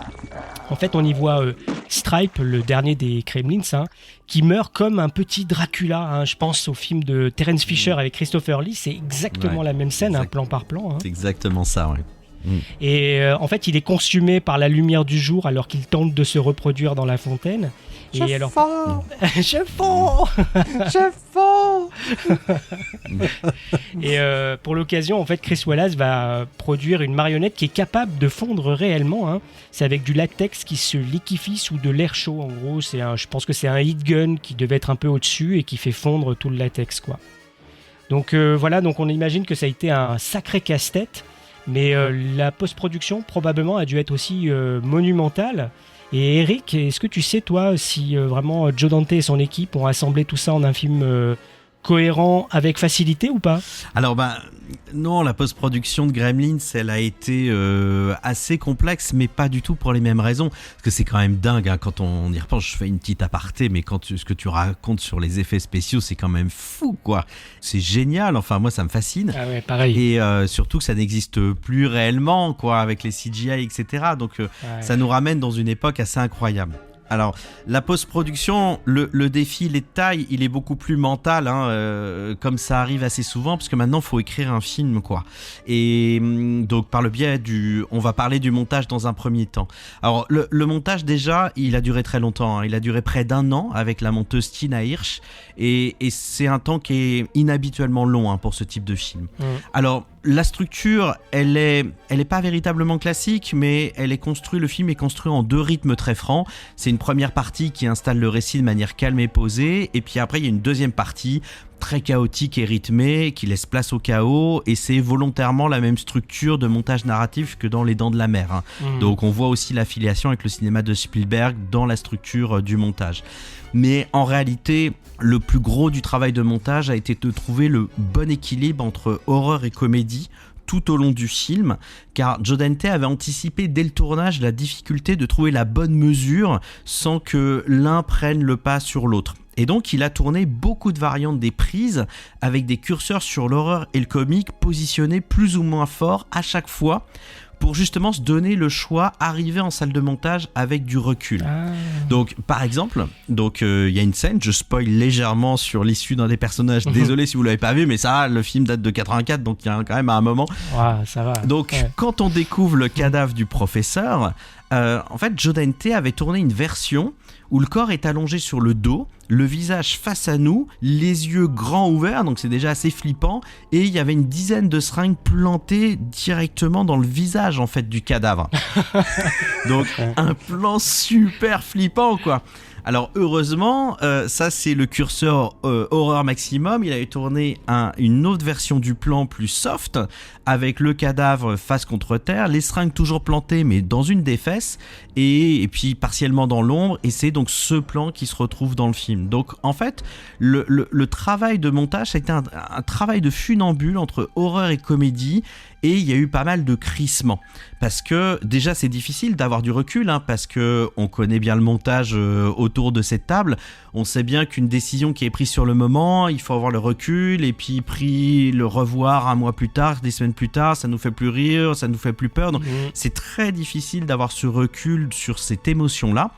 En fait, on y voit Stripe, le dernier des Gremlins, qui meurt comme un petit Dracula. Je pense au film de Terence Fisher avec Christopher Lee. C'est exactement la même scène, plan par plan. C'est exactement ça, ouais. Et en fait, il est consumé par la lumière du jour alors qu'il tente de se reproduire dans la fontaine. Et alors... Je fonds Et pour l'occasion, en fait, Chris Wallace va produire une marionnette qui est capable de fondre réellement. C'est avec du latex qui se liquéfie sous de l'air chaud. En gros, je pense que c'est un heat gun qui devait être un peu au-dessus et qui fait fondre tout le latex, quoi. Donc voilà, donc on imagine que ça a été un sacré casse-tête. Mais la post-production, probablement, a dû être aussi monumentale. Et Eric, est-ce que tu sais, toi, si vraiment Joe Dante et son équipe ont assemblé tout ça en un film cohérent avec facilité ou pas? Alors, non, la post-production de Gremlins, elle a été assez complexe, mais pas du tout pour les mêmes raisons. Parce que c'est quand même dingue, quand on y repense. Je fais une petite aparté, mais ce que tu racontes sur les effets spéciaux, c'est quand même fou, quoi. C'est génial, enfin, moi, ça me fascine. Ah ouais, pareil. Et surtout que ça n'existe plus réellement, quoi, avec les CGI, etc. Donc, ça nous ramène dans une époque assez incroyable. Alors, la post-production, le défi, les tailles, il est beaucoup plus mental, comme ça arrive assez souvent, parce que maintenant, il faut écrire un film, quoi. Et donc, par le biais on va parler du montage dans un premier temps. Alors, le montage, déjà, il a duré très longtemps. Il a duré près d'1 an avec la monteuse Tina Hirsch. Et c'est un temps qui est inhabituellement long pour ce type de film. Alors, la structure, elle est pas véritablement classique, mais le film est construit en 2 rythmes très francs. C'est une première partie qui installe le récit de manière calme et posée, et puis après il y a une deuxième partie très chaotique et rythmé, qui laisse place au chaos, et c'est volontairement la même structure de montage narratif que dans Les Dents de la Mer. Hein. Donc on voit aussi l'affiliation avec le cinéma de Spielberg dans la structure du montage. Mais en réalité, le plus gros du travail de montage a été de trouver le bon équilibre entre horreur et comédie tout au long du film, car Joe Dante avait anticipé dès le tournage la difficulté de trouver la bonne mesure sans que l'un prenne le pas sur l'autre. Et donc il a tourné beaucoup de variantes des prises avec des curseurs sur l'horreur et le comique positionnés plus ou moins fort à chaque fois, pour justement se donner le choix, arriver en salle de montage avec du recul. Donc, par exemple, il y a une scène, je spoil légèrement sur l'issue d'un des personnages, désolé si vous l'avez pas vu, mais ça, le film date de 84, donc il y a quand même un moment. Ça va. Donc, quand on découvre le cadavre du professeur, en fait, Joe Dante avait tourné une version où le corps est allongé sur le dos, le visage face à nous, les yeux grands ouverts, donc c'est déjà assez flippant, et il y avait une dizaine de seringues plantées directement dans le visage en fait du cadavre. Donc un plan super flippant quoi. Alors heureusement, ça c'est le curseur horreur maximum. Il avait tourné une autre version du plan plus soft, avec le cadavre face contre terre, les seringues toujours plantées mais dans une des fesses, et puis partiellement dans l'ombre, et c'est donc ce plan qui se retrouve dans le film. Donc en fait, le travail de montage, ça a été un travail de funambule entre horreur et comédie, et il y a eu pas mal de crissements. Parce que déjà c'est difficile d'avoir du recul, hein, parce que on connaît bien le montage autour de cette table. On sait bien qu'une décision qui est prise sur le moment, il faut avoir le recul, et puis le revoir un mois plus tard, des semaines plus tard, ça nous fait plus rire, ça nous fait plus peur. Donc c'est très difficile d'avoir ce recul sur cette émotion-là.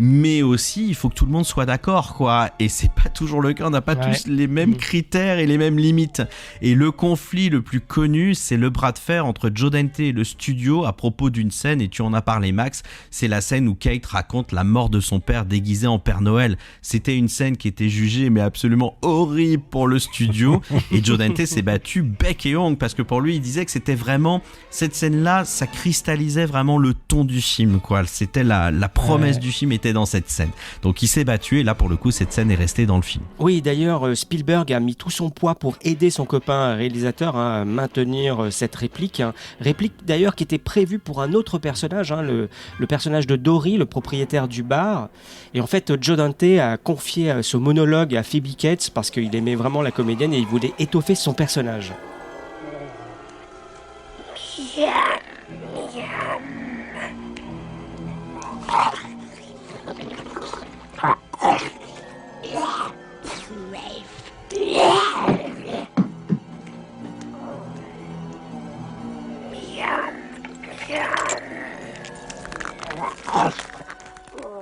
Mais aussi, il faut que tout le monde soit d'accord, quoi. Et c'est pas toujours le cas, on n'a pas tous les mêmes critères et les mêmes limites. Et le conflit le plus connu, c'est le bras de fer entre Joe Dante et le studio à propos d'une scène, et tu en as parlé Max, c'est la scène où Kate raconte la mort de son père déguisé en Père Noël. C'était une scène qui était jugée mais absolument horrible pour le studio, et Joe Dante s'est battu bec et ongle, parce que pour lui, il disait que c'était vraiment, cette scène-là, ça cristallisait vraiment le ton du film, quoi. C'était la promesse du film était dans cette scène. Donc il s'est battu, et là pour le coup cette scène est restée dans le film. Oui, d'ailleurs Spielberg a mis tout son poids pour aider son copain réalisateur à maintenir cette réplique. Réplique d'ailleurs qui était prévue pour un autre personnage, le personnage de Dory, le propriétaire du bar. Et en fait Joe Dante a confié ce monologue à Phoebe Cates parce qu'il aimait vraiment la comédienne et il voulait étoffer son personnage.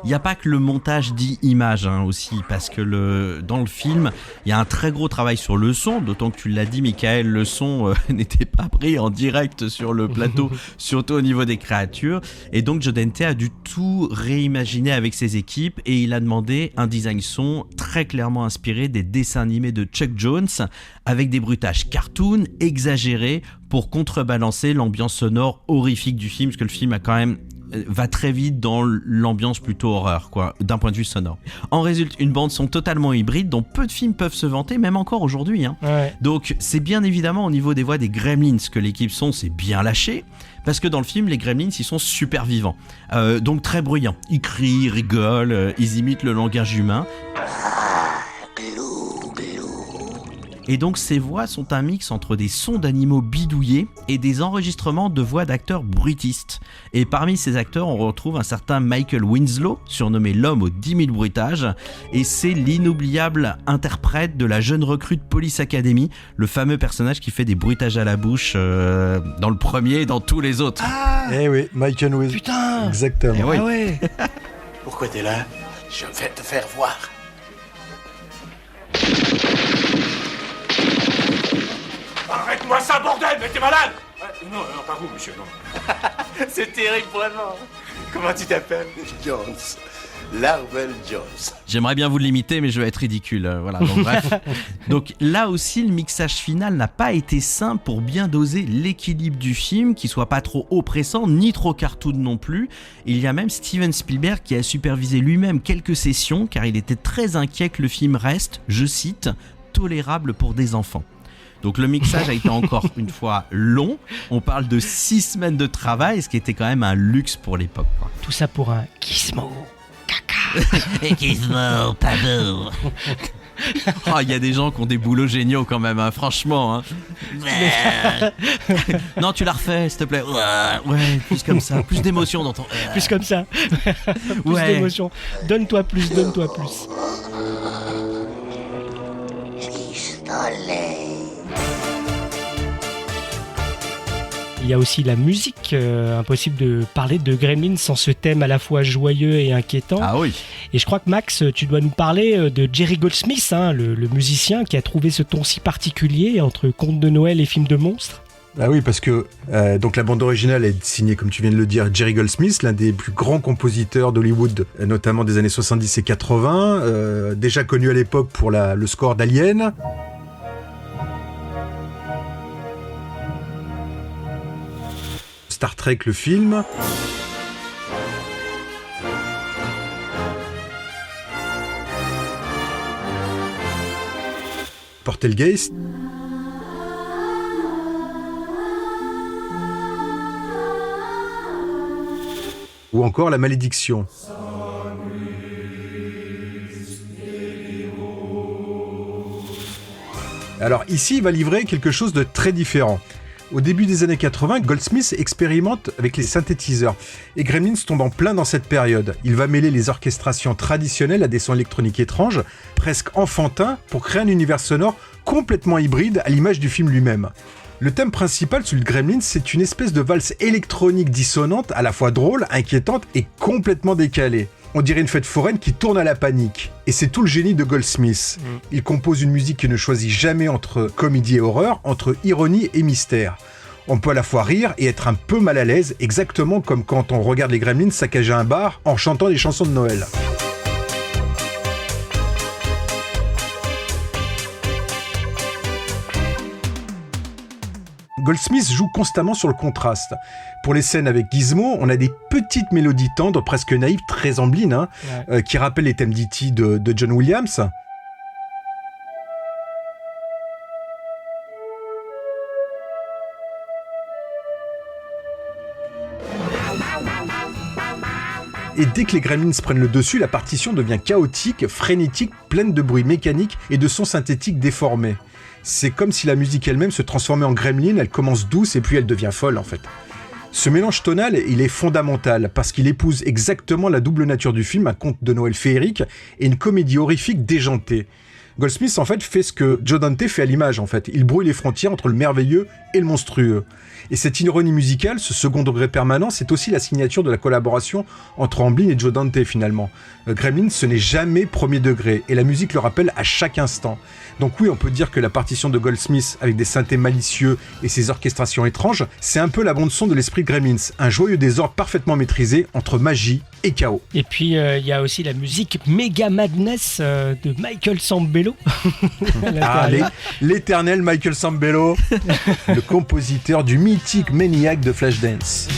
Il n'y a pas que le montage dit image aussi, parce que dans le film, il y a un très gros travail sur le son, d'autant que tu l'as dit Michael, le son n'était pas pris en direct sur le plateau, surtout au niveau des créatures, et donc Joe Dante a dû tout réimaginer avec ses équipes, et il a demandé un design son très clairement inspiré des dessins animés de Chuck Jones, avec des bruitages cartoon exagérés pour contrebalancer l'ambiance sonore horrifique du film, parce que le film a quand même va très vite dans l'ambiance plutôt horreur, quoi, d'un point de vue sonore. En résulte une bande son totalement hybride dont peu de films peuvent se vanter, même encore aujourd'hui. Donc c'est bien évidemment au niveau des voix des Gremlins que l'équipe son s'est bien lâchée, parce que dans le film les Gremlins ils sont super vivants, donc très bruyants. Ils crient, ils rigolent, ils imitent le langage humain. Et donc ces voix sont un mix entre des sons d'animaux bidouillés et des enregistrements de voix d'acteurs bruitistes. Et parmi ces acteurs, on retrouve un certain Michael Winslow, surnommé l'homme aux 10 000 bruitages, et c'est l'inoubliable interprète de la jeune recrue de Police Academy, le fameux personnage qui fait des bruitages à la bouche dans le premier et dans tous les autres. Eh oui, Michael Winslow. Putain. Exactement. Eh oui. Ah ouais. Pourquoi t'es là? Je vais te faire voir. Arrête-moi ça, bordel, mais t'es malade! Non, pas vous, monsieur, non. C'est terrible, vraiment. Comment tu t'appelles? Jones. Larvel Jones. J'aimerais bien vous l'imiter, mais je vais être ridicule. Voilà, donc bref. Donc là aussi, le mixage final n'a pas été simple pour bien doser l'équilibre du film, qui soit pas trop oppressant, ni trop cartoon non plus. Il y a même Steven Spielberg qui a supervisé lui-même quelques sessions, car il était très inquiet que le film reste, je cite, tolérable pour des enfants. Donc le mixage a été encore une fois long. On parle de 6 semaines de travail, ce qui était quand même un luxe pour l'époque, quoi. Tout ça pour un Gizmo. Gizmo, pas beau. Oh, il y a des gens qui ont des boulots géniaux quand même, hein, franchement. Hein. Non, tu la refais, s'il te plaît. Ouais, plus comme ça, plus d'émotion dans ton... Plus comme ça. Plus d'émotion. Donne-toi plus. Il y a aussi la musique, impossible de parler de Gremlins sans ce thème à la fois joyeux et inquiétant. Ah oui. Et je crois que Max, tu dois nous parler de Jerry Goldsmith, hein, le musicien qui a trouvé ce ton si particulier entre contes de Noël et films de monstres. Ah oui, parce que donc la bande originale est signée, comme tu viens de le dire, Jerry Goldsmith, l'un des plus grands compositeurs d'Hollywood, notamment des années 70 et 80, déjà connu à l'époque pour le score d'Alien. Star Trek, le film. Poltergeist. Ou encore La Malédiction. Alors ici, il va livrer quelque chose de très différent. Au début des années 80, Goldsmith expérimente avec les synthétiseurs. Et Gremlins tombe en plein dans cette période. Il va mêler les orchestrations traditionnelles à des sons électroniques étranges, presque enfantins, pour créer un univers sonore complètement hybride à l'image du film lui-même. Le thème principal, celui de Gremlins, c'est une espèce de valse électronique dissonante, à la fois drôle, inquiétante et complètement décalée. On dirait une fête foraine qui tourne à la panique. Et c'est tout le génie de Goldsmith. Il compose une musique qui ne choisit jamais entre comédie et horreur, entre ironie et mystère. On peut à la fois rire et être un peu mal à l'aise, exactement comme quand on regarde les Gremlins saccager un bar en chantant des chansons de Noël. Goldsmith joue constamment sur le contraste. Pour les scènes avec Gizmo, on a des petites mélodies tendres, presque naïves, très amblines, qui rappellent les thèmes d'E.T. de John Williams. Et dès que les Gremlins prennent le dessus, la partition devient chaotique, frénétique, pleine de bruits mécaniques et de sons synthétiques déformés. C'est comme si la musique elle-même se transformait en gremlin, elle commence douce et puis elle devient folle en fait. Ce mélange tonal, il est fondamental parce qu'il épouse exactement la double nature du film, un conte de Noël féerique et une comédie horrifique déjantée. Goldsmith en fait fait ce que Joe Dante fait à l'image en fait, il brouille les frontières entre le merveilleux et le monstrueux. Et cette ironie musicale, ce second degré permanent, c'est aussi la signature de la collaboration entre Amblin et Joe Dante finalement. Gremlins, ce n'est jamais premier degré, et la musique le rappelle à chaque instant. Donc oui, on peut dire que la partition de Goldsmith, avec des synthés malicieux et ses orchestrations étranges, c'est un peu la bande-son de l'esprit de Gremlins, un joyeux désordre parfaitement maîtrisé entre magie et chaos. Et puis il y a aussi la musique Mega Madness de Michael Sambello. L'éternel Michael Sambello, le compositeur du mythique Maniac de Flashdance.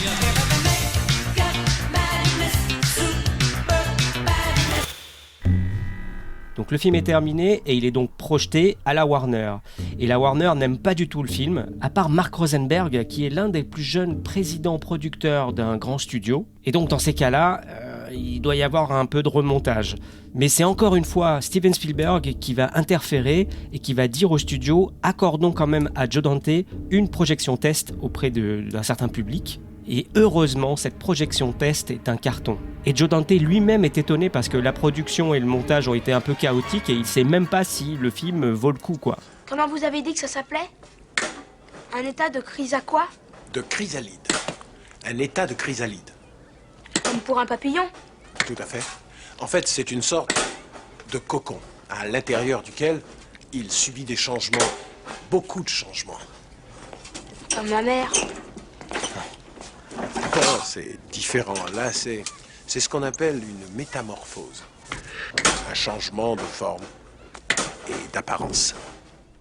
Donc le film est terminé et il est donc projeté à la Warner. Et la Warner n'aime pas du tout le film, à part Mark Rosenberg, qui est l'un des plus jeunes présidents producteurs d'un grand studio. Et donc dans ces cas-là, il doit y avoir un peu de remontage. Mais c'est encore une fois Steven Spielberg qui va interférer et qui va dire au studio « Accordons quand même à Joe Dante une projection test auprès d'un certain public ». Et heureusement, cette projection test est un carton. Et Joe Dante lui-même est étonné parce que la production et le montage ont été un peu chaotiques et il sait même pas si le film vaut le coup, quoi. Comment vous avez dit que ça s'appelait ? Un état de crise à quoi ? De chrysalide. Un état de chrysalide. Comme pour un papillon ? Tout à fait. En fait, c'est une sorte de cocon à l'intérieur duquel il subit des changements, beaucoup de changements. Comme ma mère. Oh, c'est différent. Là, c'est ce qu'on appelle une métamorphose. Un changement de forme et d'apparence.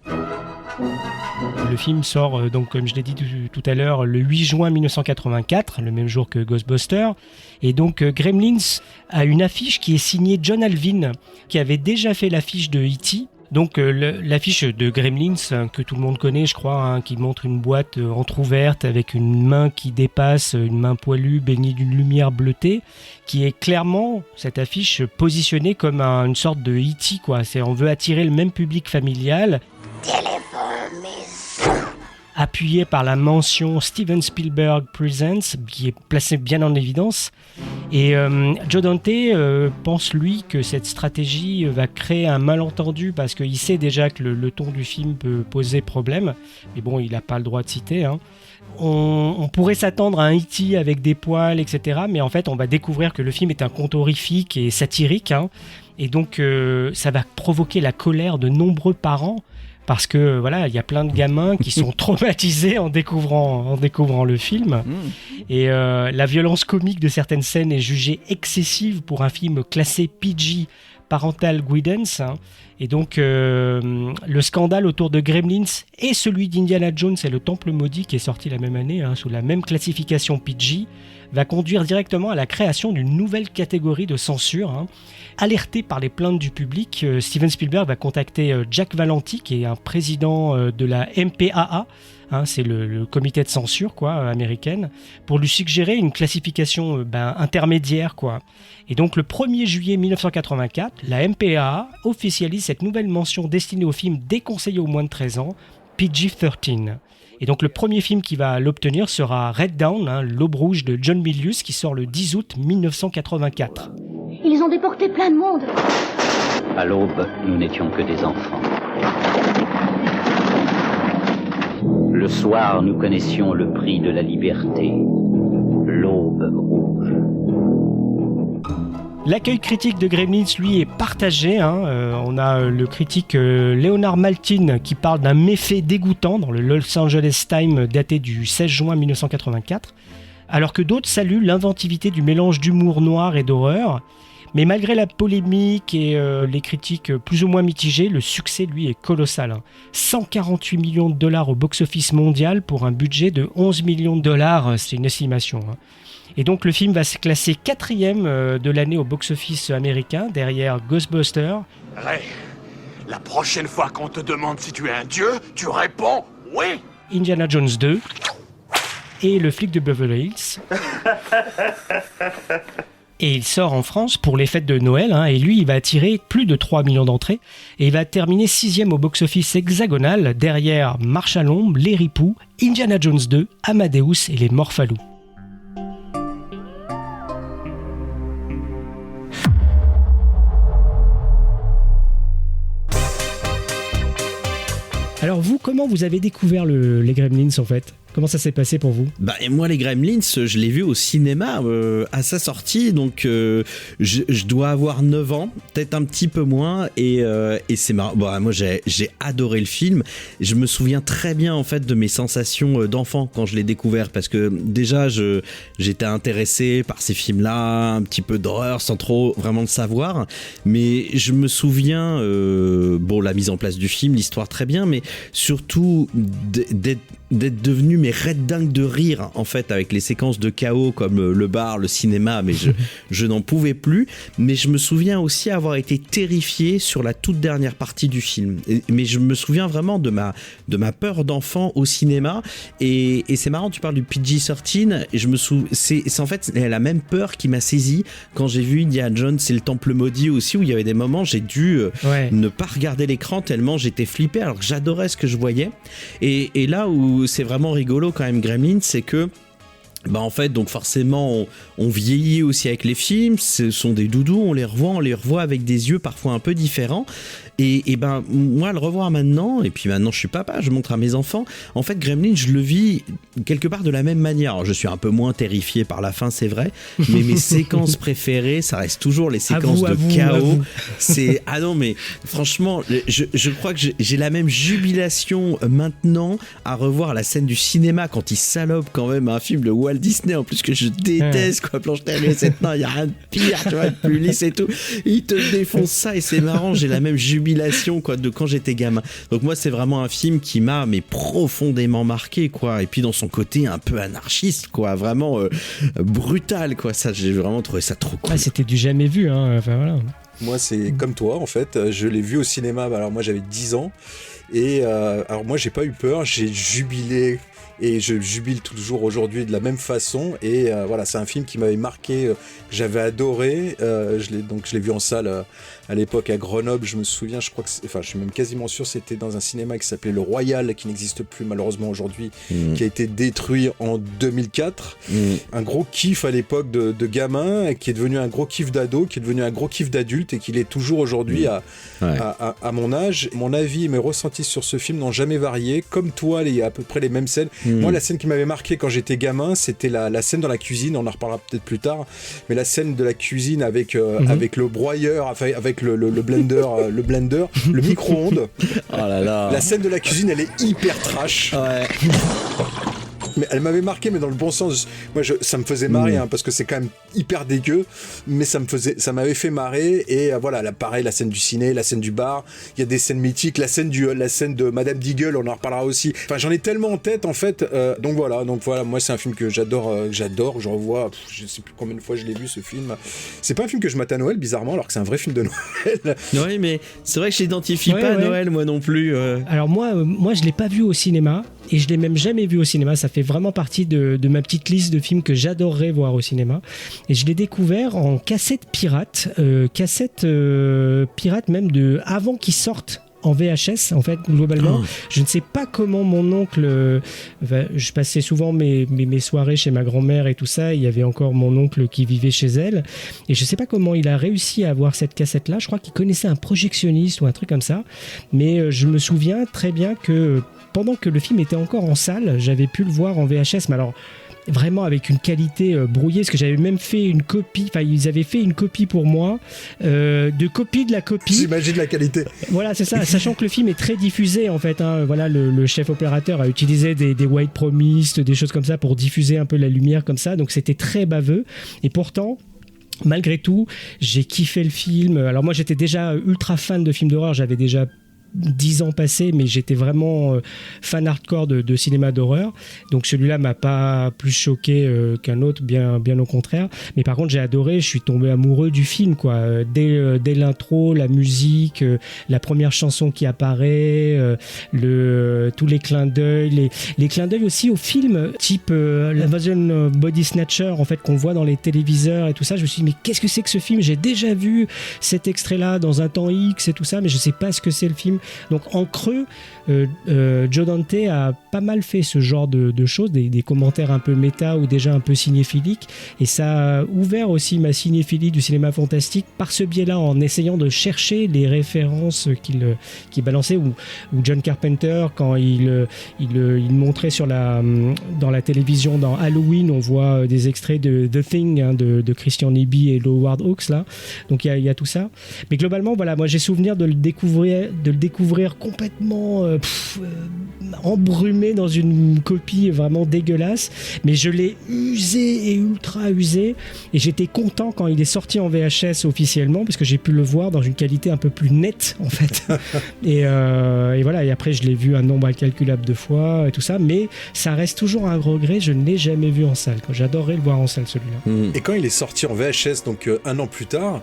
Le film sort, donc, comme je l'ai dit tout à l'heure, le 8 juin 1984, le même jour que Ghostbusters. Et donc, Gremlins a une affiche qui est signée John Alvin, qui avait déjà fait l'affiche de E.T., Donc l'affiche de Gremlins, que tout le monde connaît je crois, qui montre une boîte entrouverte avec une main qui dépasse, une main poilue baignée d'une lumière bleutée, qui est clairement, cette affiche, positionnée comme une sorte de E.T. quoi. On veut attirer le même public familial. Téléphone maison. Appuyé par la mention Steven Spielberg Presents, qui est placée bien en évidence. Et Joe Dante pense, lui, que cette stratégie va créer un malentendu, parce qu'il sait déjà que le ton du film peut poser problème. Mais bon, il n'a pas le droit de citer. On pourrait s'attendre à un E.T. avec des poils, etc. Mais en fait, on va découvrir que le film est un conte horrifique et satirique. Et donc, ça va provoquer la colère de nombreux parents. Parce que voilà, il y a plein de gamins qui sont traumatisés en découvrant le film. Et la violence comique de certaines scènes est jugée excessive pour un film classé PG, Parental Guidance. Et donc le scandale autour de Gremlins et celui d'Indiana Jones et le Temple Maudit, qui est sorti la même année, sous la même classification PG, va conduire directement à la création d'une nouvelle catégorie de censure. Alerté par les plaintes du public, Steven Spielberg va contacter Jack Valenti, qui est un président de la MPAA, c'est le comité de censure américaine, pour lui suggérer une classification intermédiaire. Et donc le 1er juillet 1984, la MPAA officialise cette nouvelle mention destinée aux films déconseillés aux moins de 13 ans, PG-13. Et donc le premier film qui va l'obtenir sera Red Dawn, l'Aube rouge de John Milius, qui sort le 10 août 1984. Ils ont déporté plein de monde. À l'aube, nous n'étions que des enfants. Le soir, nous connaissions le prix de la liberté. L'aube rouge. L'accueil critique de Gremlins, lui, est partagé. On a le critique Leonard Maltin qui parle d'un méfait dégoûtant dans le Los Angeles Times daté du 16 juin 1984, alors que d'autres saluent l'inventivité du mélange d'humour noir et d'horreur. Mais malgré la polémique et les critiques plus ou moins mitigées, le succès, lui, est colossal. 148 millions de dollars au box-office mondial pour un budget de 11 millions de dollars, c'est une estimation. Et donc le film va se classer 4e de l'année au box-office américain, derrière Ghostbusters. Ray, la prochaine fois qu'on te demande si tu es un dieu, tu réponds oui. Indiana Jones 2 et Le flic de Beverly Hills. Et il sort en France pour les fêtes de Noël, et lui, il va attirer plus de 3 millions d'entrées, et il va terminer 6e au box-office hexagonal, derrière Marche à l'ombre, Les Ripoux, Indiana Jones 2, Amadeus et Les Morphalous. Alors vous, comment vous avez découvert les Gremlins en fait ? Comment ça s'est passé pour vous ? Et moi, les Gremlins, je l'ai vu au cinéma à sa sortie, donc je dois avoir 9 ans, peut-être un petit peu moins, et c'est marrant. Moi, j'ai adoré le film. Je me souviens très bien en fait de mes sensations d'enfant quand je l'ai découvert, parce que déjà, j'étais intéressé par ces films-là, un petit peu d'horreur, sans trop vraiment le savoir. Mais je me souviens, la mise en place du film, l'histoire très bien, mais surtout d'être devenu red dingue de rire en fait avec les séquences de chaos comme le bar, le cinéma, mais je n'en pouvais plus. Mais je me souviens aussi avoir été terrifié sur la toute dernière partie du film. Mais je me souviens vraiment de ma peur d'enfant au cinéma, et c'est marrant, tu parles du PG-13, et c'est en fait la même peur qui m'a saisi quand j'ai vu Indiana Jones et le Temple Maudit aussi, où il y avait des moments j'ai dû ne pas regarder l'écran tellement j'étais flippé alors que j'adorais ce que je voyais. Et là où c'est vraiment rigolo quand même Gremlins, c'est que en fait, donc forcément, on vieillit aussi avec les films, ce sont des doudous, on les revoit avec des yeux parfois un peu différents. Et moi, le revoir maintenant, et puis maintenant je suis papa, je montre à mes enfants, en fait, Gremlins, je le vis quelque part de la même manière. Alors, je suis un peu moins terrifié par la fin, c'est vrai, mais mes séquences préférées, ça reste toujours les séquences de chaos. C'est, non, mais franchement, je crois que j'ai la même jubilation maintenant à revoir la scène du cinéma quand il salope quand même un film de Walt Disney, en plus que je déteste, Blanche-Neige et les 7 nains, il n'y a rien de pire, tu vois, de plus lisse et tout. Il te défonce ça et c'est marrant, j'ai la même jubilation de quand j'étais gamin. Donc moi, c'est vraiment un film qui m'a profondément marqué, et puis dans son côté un peu anarchiste, vraiment brutal, ça, j'ai vraiment trouvé ça trop cool. C'était du jamais vu, enfin voilà. Moi, c'est comme toi, en fait. Je l'ai vu au cinéma, alors moi j'avais 10 ans. Et alors moi, j'ai pas eu peur, j'ai jubilé. Et je jubile toujours aujourd'hui de la même façon. Et voilà, c'est un film qui m'avait marqué, que j'avais adoré. Je l'ai vu en salle à l'époque à Grenoble. Je me souviens, je suis même quasiment sûr, c'était dans un cinéma qui s'appelait Le Royal, qui n'existe plus malheureusement aujourd'hui, qui a été détruit en 2004. Un gros kiff à l'époque de gamin, qui est devenu un gros kiff d'ado, qui est devenu un gros kiff d'adulte et qui l'est toujours aujourd'hui à mon âge. Mon avis et mes ressentis sur ce film n'ont jamais varié. Comme toi, il y a à peu près les mêmes scènes. Moi, la scène qui m'avait marqué quand j'étais gamin, c'était la scène dans la cuisine. On en reparlera peut-être plus tard. Mais la scène de la cuisine avec le broyeur, enfin, avec le blender, le micro-ondes. Oh là là. La scène de la cuisine, elle est hyper trash. Ouais. Mais elle m'avait marqué, mais dans le bon sens. Moi, ça me faisait marrer, parce que c'est quand même hyper dégueu, mais ça m'avait fait marrer. Et voilà, là, pareil, la scène du ciné, la scène du bar, il y a des scènes mythiques, la scène de Madame Deagle, on en reparlera aussi. Enfin, j'en ai tellement en tête, en fait. Donc voilà, moi, c'est un film que j'adore, je revois, je sais plus combien de fois je l'ai vu, ce film. C'est pas un film que je mate à Noël, bizarrement, alors que c'est un vrai film de Noël. Oui, mais c'est vrai que je l'identifie pas à Noël, moi non plus. Alors moi, je l'ai pas vu au cinéma, et je l'ai même jamais vu au cinéma. Ça fait vraiment partie de ma petite liste de films que j'adorerais voir au cinéma. Et je l'ai découvert en cassette pirate, pirate même avant qu'il sorte en VHS, en fait, globalement. Je ne sais pas comment mon oncle... je passais souvent mes soirées chez ma grand-mère et tout ça. Il y avait encore mon oncle qui vivait chez elle. Et je ne sais pas comment il a réussi à avoir cette cassette-là. Je crois qu'il connaissait un projectionniste ou un truc comme ça. Mais je me souviens très bien que pendant que le film était encore en salle, j'avais pu le voir en VHS. Mais alors... vraiment avec une qualité brouillée, parce que j'avais même fait une copie, enfin ils avaient fait une copie pour moi, de copie de la copie. J'imagine la qualité. Voilà, c'est ça, sachant que le film est très diffusé en fait, voilà, le chef opérateur a utilisé des white promise, des choses comme ça pour diffuser un peu la lumière comme ça, donc c'était très baveux, et pourtant... malgré tout, j'ai kiffé le film. Alors moi j'étais déjà ultra fan de films d'horreur, j'avais déjà 10 ans passés, mais j'étais vraiment fan hardcore de cinéma d'horreur, donc celui-là m'a pas plus choqué qu'un autre, bien au contraire, mais par contre j'ai adoré, je suis tombé amoureux du film quoi. Dès l'intro, la musique, la première chanson qui apparaît, tous les clins d'œil, les clins d'œil aussi au film type l'Invasion Body Snatcher en fait qu'on voit dans les téléviseurs et tout ça. Je me suis dit mais qu'est-ce que c'est que ce film, j'ai déjà vu cet extrait là dans un temps X et tout ça, mais je sais pas ce que c'est le film. Donc en creux, Joe Dante a pas mal fait ce genre de choses, des commentaires un peu méta ou déjà un peu cinéphiliques, et ça a ouvert aussi ma cinéphilie du cinéma fantastique par ce biais-là, en essayant de chercher les références qu'il balançait, ou John Carpenter quand il montrait dans la télévision dans Halloween, on voit des extraits de The Thing de Christian Nyby et Howard Hawks là, donc il y a tout ça, mais globalement voilà, moi j'ai souvenir de le découvrir complètement embrumé dans une copie vraiment dégueulasse, mais je l'ai usé et ultra usé, et j'étais content quand il est sorti en VHS officiellement, parce que j'ai pu le voir dans une qualité un peu plus nette en fait. et voilà, et après je l'ai vu un nombre incalculable de fois et tout ça, mais ça reste toujours un regret, je ne l'ai jamais vu en salle. J'adorerais le voir en salle celui-là. Et quand il est sorti en VHS, donc un an plus tard,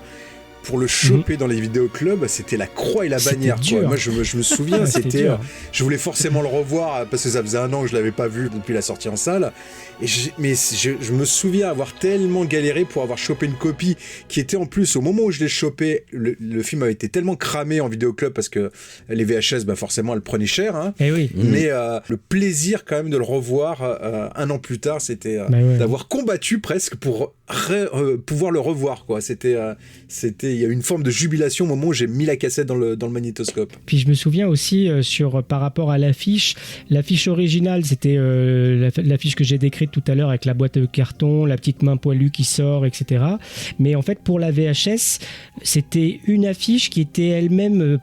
pour le choper dans les vidéoclubs, c'était la croix et la bannière. Quoi. Moi, je me souviens, je voulais forcément le revoir parce que ça faisait un an que je l'avais pas vu depuis la sortie en salle. Mais je me souviens avoir tellement galéré pour avoir chopé une copie qui était en plus, au moment où je l'ai chopé, le film avait été tellement cramé en vidéoclub parce que les VHS, forcément, elles prenaient cher. Hein. Et oui. Mais le plaisir quand même de le revoir un an plus tard, c'était d'avoir combattu presque pour pouvoir le revoir. Quoi. Il y a eu une forme de jubilation au moment où j'ai mis la cassette dans le magnétoscope. Puis je me souviens aussi par rapport à l'affiche originale, c'était l'affiche que j'ai décrite tout à l'heure avec la boîte de carton, la petite main poilue qui sort, etc. Mais en fait pour la VHS, c'était une affiche qui était elle-même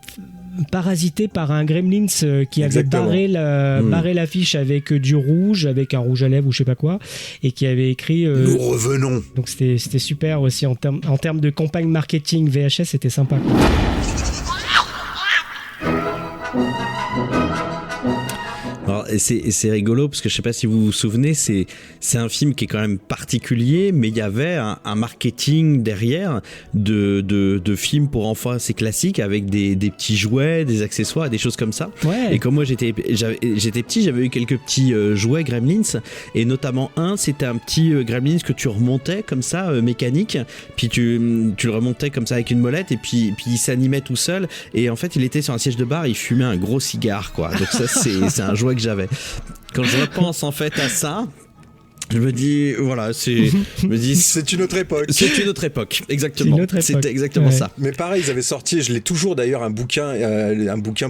parasité par un Gremlins qui avait barré l'affiche avec du rouge, avec un rouge à lèvres ou je sais pas quoi, et qui avait écrit nous revenons. Donc c'était super aussi en termes de campagne marketing VHS, c'était sympa. Alors, c'est rigolo parce que je sais pas si vous vous souvenez, c'est un film qui est quand même particulier, mais il y avait un marketing derrière de films pour enfants assez classiques avec des petits jouets, des accessoires, des choses comme ça. Ouais. Et comme moi j'étais petit, j'avais eu quelques petits jouets Gremlins, et notamment c'était un petit Gremlins que tu remontais comme ça, mécanique, puis tu le remontais comme ça avec une molette, et puis il s'animait tout seul, et en fait il était sur un siège de bar, il fumait un gros cigare, quoi. Donc ça c'est un jouet que j'avais. Quand je repense en fait à ça, je me dis, voilà, c'est une autre époque. C'est une autre époque, exactement. C'était exactement ça. Mais pareil, ils avaient sorti, je l'ai toujours d'ailleurs, un bouquin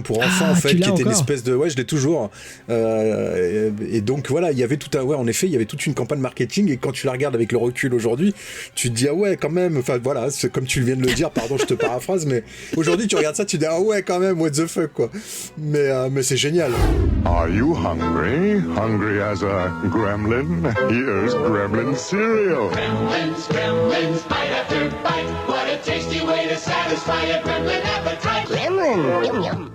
pour enfants en fait, qui était une espèce de, je l'ai toujours. Et donc voilà, il y avait en effet, il y avait toute une campagne marketing, et quand tu la regardes avec le recul aujourd'hui, tu te dis quand même. Enfin voilà, c'est comme tu viens de le dire. Pardon, je te paraphrase, mais aujourd'hui tu regardes ça, tu te dis quand même, what the fuck, quoi. Mais c'est génial. Are you hungry? Hungry as a gremlin? Here's gremlin cereal. Gremlins, bite after bite. What a tasty way to satisfy a gremlin appetite. Gremlin, yum yum.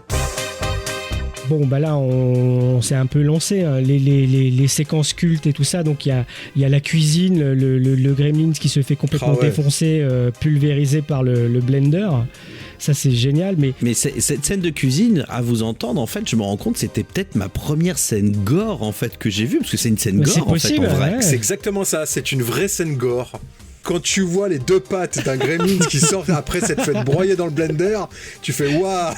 Bon, bah là, on s'est un peu lancé, hein, les séquences cultes et tout ça. Donc, il y a la cuisine, le Gremlins qui se fait complètement défoncer, pulvérisé par le blender. Ça, c'est génial. Mais cette scène de cuisine, à vous entendre, en fait, je me rends compte, c'était peut-être ma première scène gore, en fait, que j'ai vue, parce que c'est une scène gore, possible, en fait, en vrai. Ouais. C'est exactement ça, c'est une vraie scène gore. Quand tu vois les deux pattes d'un Gremlins qui sort après s'être fait broyer dans le blender, tu fais waouh.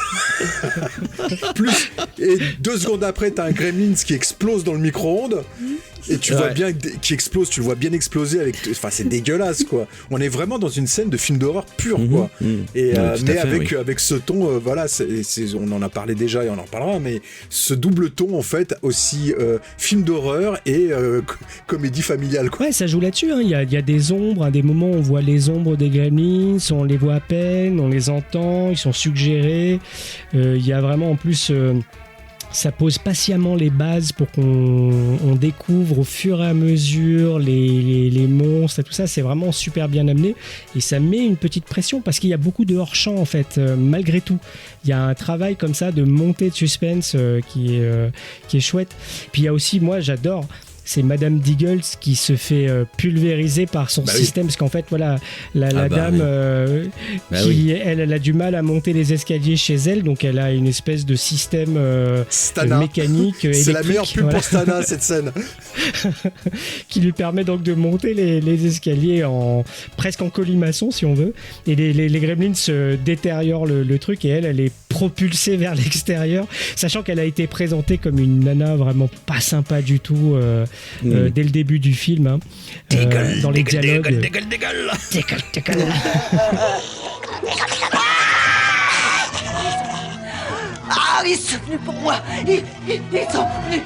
Et 2 secondes après, t'as un Gremlins qui explose dans le micro-ondes. Et tu vois bien qui explose, tu le vois bien exploser c'est dégueulasse, quoi. On est vraiment dans une scène de film d'horreur pur, quoi. Et mais avec ce ton, on en a parlé déjà et on en reparlera, mais ce double ton en fait, aussi film d'horreur et comédie familiale, quoi. Ouais, ça joue là-dessus, hein. Il y a des ombres, à des moments on voit les ombres des Gremlins, on les voit à peine, on les entend, ils sont suggérés. Il y a vraiment en plus ça pose patiemment les bases pour qu'on découvre au fur et à mesure les monstres et tout ça. C'est vraiment super bien amené, et ça met une petite pression parce qu'il y a beaucoup de hors-champ en fait, malgré tout. Il y a un travail comme ça de montée de suspense qui est chouette. Puis il y a aussi, moi j'adore, c'est Madame Diggles qui se fait pulvériser par son système, parce qu'en fait voilà, la dame elle a du mal à monter les escaliers chez elle, donc elle a une espèce de système mécanique électrique. C'est la meilleure pub pour Stana, cette scène. Qui lui permet donc de monter les escaliers presque en colimaçon si on veut, et les Gremlins détériorent le truc, et elle est propulsée vers l'extérieur, sachant qu'elle a été présentée comme une nana vraiment pas sympa du tout dès le début du film, hein, dans les dialogues. Dégueule. Ah, ils sont venus pour moi. Ils sont venus.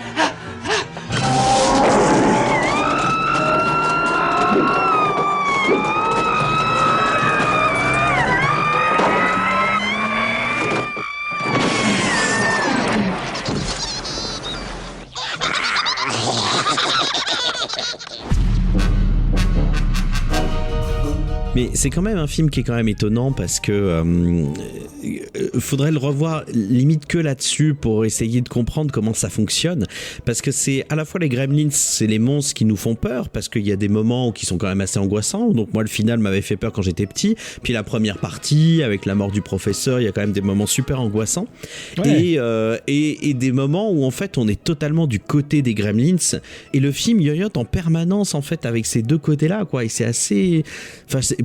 Mais c'est quand même un film qui est quand même étonnant, parce que faudrait le revoir limite que là-dessus pour essayer de comprendre comment ça fonctionne, parce que c'est à la fois les Gremlins, c'est les monstres qui nous font peur, parce qu'il y a des moments qui sont quand même assez angoissants. Donc moi, le final m'avait fait peur quand j'étais petit, puis la première partie avec la mort du professeur, il y a quand même des moments super angoissants, et des moments où en fait on est totalement du côté des Gremlins, et le film yoyote en permanence en fait avec ces deux côtés-là, quoi. Et c'est assez,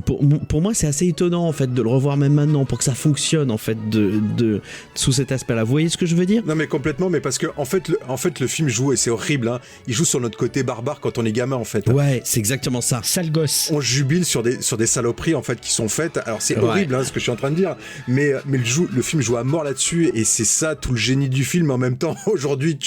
pour moi c'est assez étonnant en fait de le revoir même maintenant, pour que ça fonctionne en fait sous cet aspect-là. Vous voyez ce que je veux dire? Non mais complètement, mais parce que en fait le film joue, et c'est horrible, hein, il joue sur notre côté barbare quand on est gamin en fait. Ouais, c'est exactement ça. Sale gosse. On jubile sur des saloperies en fait qui sont faites. Alors c'est horrible, hein, ce que je suis en train de dire, mais le film joue à mort là-dessus, et c'est ça tout le génie du film. En même temps, aujourd'hui,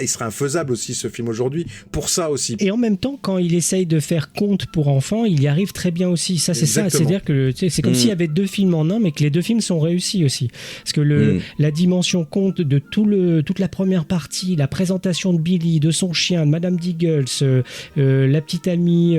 il serait infaisable aussi ce film aujourd'hui pour ça aussi. Et en même temps, quand il essaye de faire conte pour enfants, il y arrive très bien aussi. Ça, c'est ça. C'est-à-dire que c'est comme s'il y avait deux films en un, mais que les deux films sont réussis. réussi aussi. Parce que la dimension conte de toute la première partie, la présentation de Billy, de son chien, de Madame Diggles, la petite amie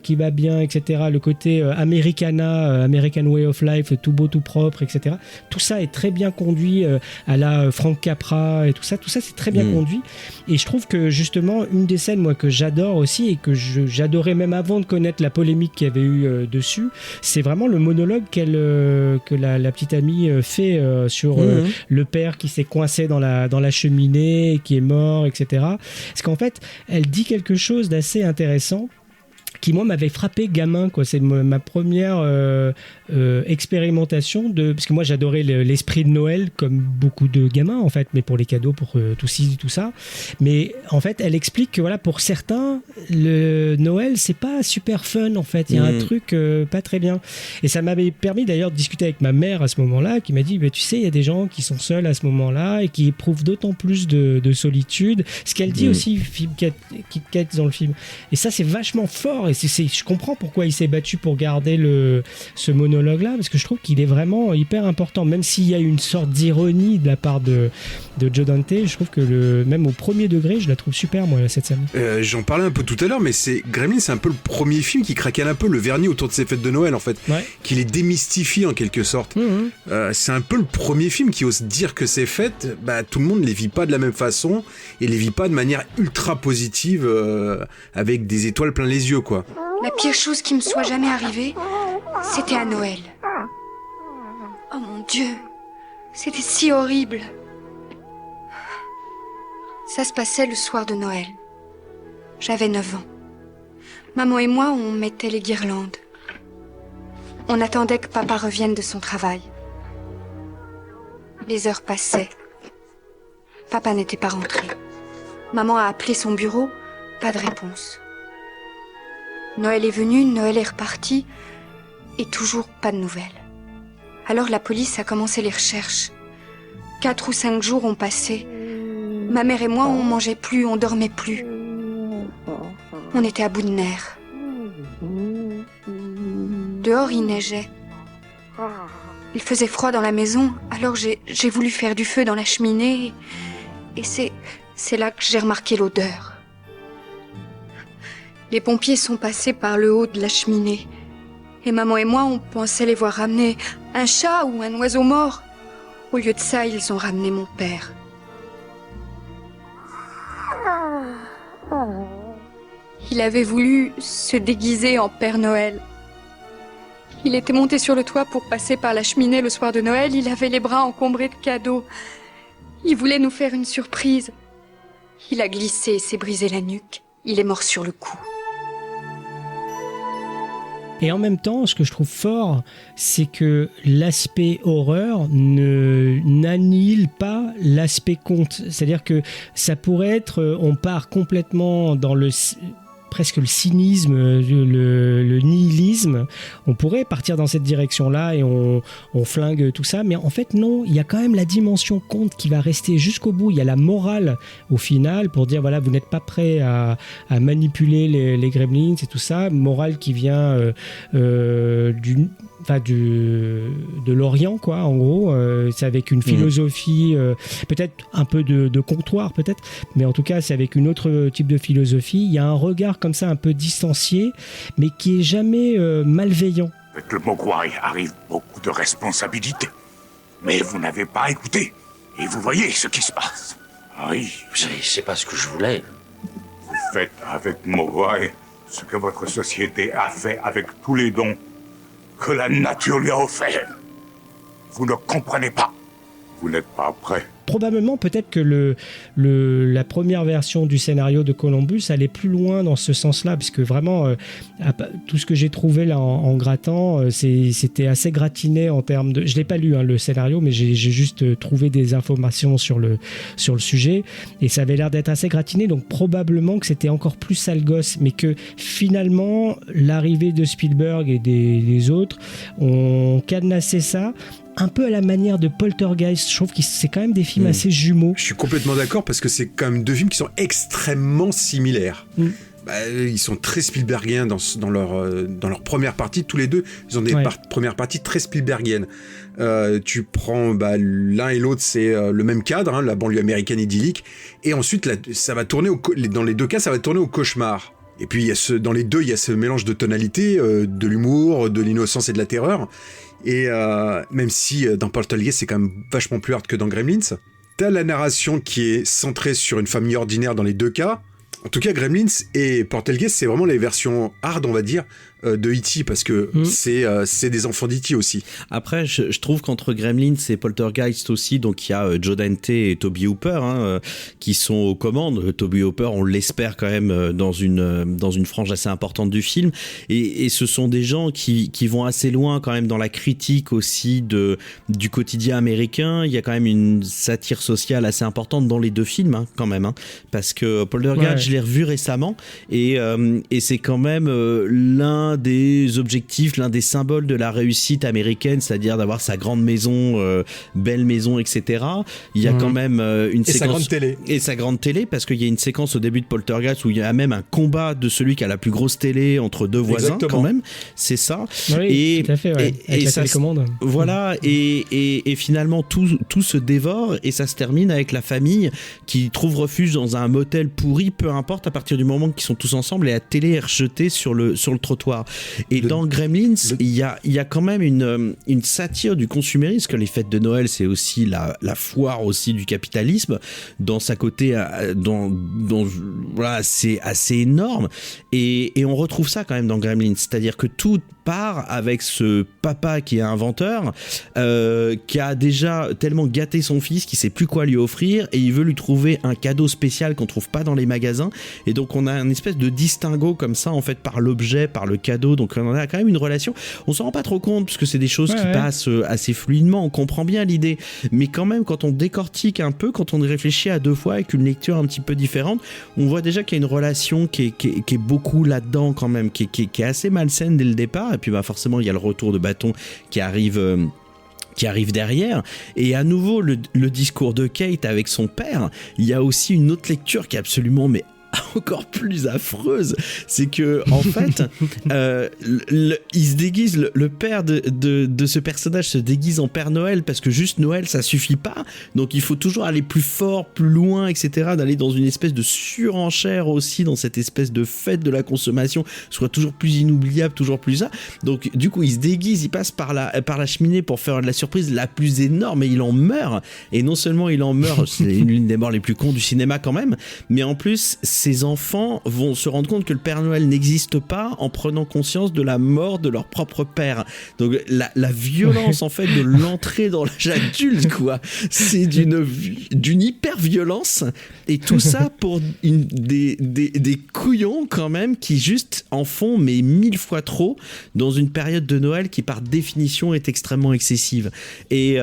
qui va bien, etc. Le côté Americana, American Way of Life, tout beau, tout propre, etc. Tout ça est très bien conduit à la Frank Capra et tout ça c'est très bien conduit. Et je trouve que justement, une des scènes moi que j'adore aussi et que j'adorais même avant de connaître la polémique qu'il y avait eu dessus, c'est vraiment le monologue que la petite amie fait sur le père qui s'est coincé dans la cheminée, qui est mort, etc. Parce qu'en fait, elle dit quelque chose d'assez intéressant qui moi m'avait frappé gamin, quoi. C'est ma première expérimentation parce que moi j'adorais l'esprit de Noël comme beaucoup de gamins en fait, mais pour les cadeaux, pour tout ça, mais en fait elle explique que voilà, pour certains le Noël c'est pas super fun en fait, il y a un truc pas très bien, et ça m'avait permis d'ailleurs de discuter avec ma mère à ce moment-là, qui m'a dit tu sais, il y a des gens qui sont seuls à ce moment-là et qui éprouvent d'autant plus de solitude, ce qu'elle dit aussi Kit Kat dans le film, et ça c'est vachement fort. Et je comprends pourquoi il s'est battu pour garder ce monologue-là, parce que je trouve qu'il est vraiment hyper important, même s'il y a une sorte d'ironie de la part de Joe Dante. Je trouve que même au premier degré, je la trouve super, moi, cette scène. J'en parlais un peu tout à l'heure, mais Gremlins, c'est un peu le premier film qui craquait un peu le vernis autour de ces fêtes de Noël, en fait, qui les démystifie en quelque sorte. C'est un peu le premier film qui ose dire que ces fêtes, tout le monde les vit pas de la même façon et les vit pas de manière ultra positive, avec des étoiles plein les yeux, quoi. La pire chose qui me soit jamais arrivée, c'était à Noël. Oh mon Dieu, c'était si horrible. Ça se passait le soir de Noël. J'avais 9 ans. Maman et moi, on mettait les guirlandes. On attendait que papa revienne de son travail. Les heures passaient. Papa n'était pas rentré. Maman a appelé son bureau, pas de réponse. Noël est venu, Noël est reparti, et toujours pas de nouvelles. Alors la police a commencé les recherches. 4 ou 5 jours ont passé. Ma mère et moi, on mangeait plus, on dormait plus. On était à bout de nerfs. Dehors, il neigeait. Il faisait froid dans la maison, alors j'ai voulu faire du feu dans la cheminée, et c'est là que j'ai remarqué l'odeur. Les pompiers sont passés par le haut de la cheminée. Et maman et moi, on pensait les voir ramener un chat ou un oiseau mort. Au lieu de ça, ils ont ramené mon père. Il avait voulu se déguiser en Père Noël. Il était monté sur le toit pour passer par la cheminée le soir de Noël. Il avait les bras encombrés de cadeaux. Il voulait nous faire une surprise. Il a glissé et s'est brisé la nuque. Il est mort sur le coup. Et en même temps, ce que je trouve fort, c'est que l'aspect horreur n'annihile pas l'aspect conte. C'est-à-dire que ça pourrait être, on part complètement dans presque le cynisme, le nihilisme. On pourrait partir dans cette direction-là et on flingue tout ça, mais en fait non, il y a quand même la dimension conte qui va rester jusqu'au bout. Il y a la morale au final pour dire voilà, vous n'êtes pas prêt à manipuler les gremlins et tout ça. Morale qui vient de l'Orient, quoi, en gros. C'est avec une philosophie, peut-être un peu de comptoir, peut-être, mais en tout cas, c'est avec une autre type de philosophie. Il y a un regard comme ça un peu distancié, mais qui est jamais malveillant. Avec le Mogwai arrive beaucoup de responsabilités. Mais vous n'avez pas écouté. Et vous voyez ce qui se passe. Oui. C'est pas ce que je voulais. Vous faites avec Mogwai ce que votre société a fait avec tous les dons que la nature lui a offert. Vous ne comprenez pas. Vous n'êtes pas prêt. Probablement, peut-être que la première version du scénario de Columbus allait plus loin dans ce sens-là, parce que vraiment, tout ce que j'ai trouvé là en grattant, c'était assez gratiné en termes de... Je l'ai pas lu, le scénario, mais j'ai juste trouvé des informations sur le sujet, et ça avait l'air d'être assez gratiné, donc probablement que c'était encore plus sale gosse, mais que finalement, l'arrivée de Spielberg et des autres ont cadenassé ça, un peu à la manière de Poltergeist. Je trouve que c'est quand même des films assez jumeaux. Je suis complètement d'accord, parce que c'est quand même deux films qui sont extrêmement similaires. ils sont très Spielbergiens dans leur première partie. Tous les deux, ils ont des premières parties très Spielbergiennes. Tu prends l'un et l'autre, c'est le même cadre, la banlieue américaine idyllique. Et ensuite, ça va tourner dans les deux cas, ça va tourner au cauchemar. Et puis dans les deux, il y a ce mélange de tonalités, de l'humour, de l'innocence et de la terreur. Et même si dans Poltergeist, c'est quand même vachement plus hard que dans Gremlins, t'as la narration qui est centrée sur une famille ordinaire dans les deux cas. En tout cas, Gremlins et Poltergeist, c'est vraiment les versions hard, on va dire, de E.T. parce que c'est des enfants d'E.T. aussi. Après, je trouve qu'entre Gremlins et Poltergeist aussi, donc il y a Joe Dante et Toby Hooper qui sont aux commandes. Toby Hooper, on l'espère quand même dans une frange assez importante du film. Et ce sont des gens qui vont assez loin quand même dans la critique aussi du quotidien américain. Il y a quand même une satire sociale assez importante dans les deux films quand même. Parce que Poltergeist, je l'ai revu récemment et c'est quand même l'un des objectifs, l'un des symboles de la réussite américaine, c'est-à-dire d'avoir sa grande maison, belle maison, etc. Il y a quand même une séquence... sa grande télé. Et sa grande télé, parce qu'il y a une séquence au début de Poltergeist où il y a même un combat de celui qui a la plus grosse télé entre deux voisins. Exactement. Quand même. C'est ça. Oui, tout à fait, ouais. Avec la télécommande. Voilà, et finalement tout se dévore et ça se termine avec la famille qui trouve refuge dans un motel pourri, peu importe, à partir du moment qu'ils sont tous ensemble et la télé est rejetée sur le trottoir. Et dans Gremlins, il y a quand même une satire du consumérisme, que les fêtes de Noël, c'est aussi la foire aussi du capitalisme, dans sa côté, voilà, c'est assez énorme. Et on retrouve ça quand même dans Gremlins, c'est-à-dire que tout part avec ce papa qui est inventeur, qui a déjà tellement gâté son fils qu'il sait plus quoi lui offrir et il veut lui trouver un cadeau spécial qu'on trouve pas dans les magasins. Et donc on a une espèce de distinguo comme ça en fait par l'objet, par le cadeau. Donc on a quand même une relation. On s'en rend pas trop compte parce que c'est des choses qui passent assez fluidement. On comprend bien l'idée, mais quand même quand on décortique un peu, quand on y réfléchit à deux fois avec une lecture un petit peu différente, on voit déjà qu'il y a une relation qui est beaucoup là-dedans quand même, qui est assez malsaine dès le départ. Et puis forcément il y a le retour de bâton qui arrive derrière, et à nouveau le discours de Kate avec son père. Il y a aussi une autre lecture qui est absolument encore plus affreuse, c'est que en fait il se déguise, le père de ce personnage se déguise en Père Noël parce que juste Noël ça suffit pas, donc il faut toujours aller plus fort, plus loin, etc., d'aller dans une espèce de surenchère aussi dans cette espèce de fête de la consommation, soit toujours plus inoubliable, toujours plus ça. Donc du coup il se déguise, il passe par la cheminée pour faire la surprise la plus énorme et il en meurt, et non seulement il en meurt, c'est l'une des morts les plus cons du cinéma quand même, mais en plus ces enfants vont se rendre compte que le Père Noël n'existe pas en prenant conscience de la mort de leur propre père. Donc la violence en fait de l'entrée dans l'âge adulte, quoi, c'est d'une hyper violence, et tout ça pour des couillons quand même qui juste en font mais 1000 fois trop dans une période de Noël qui par définition est extrêmement excessive. Et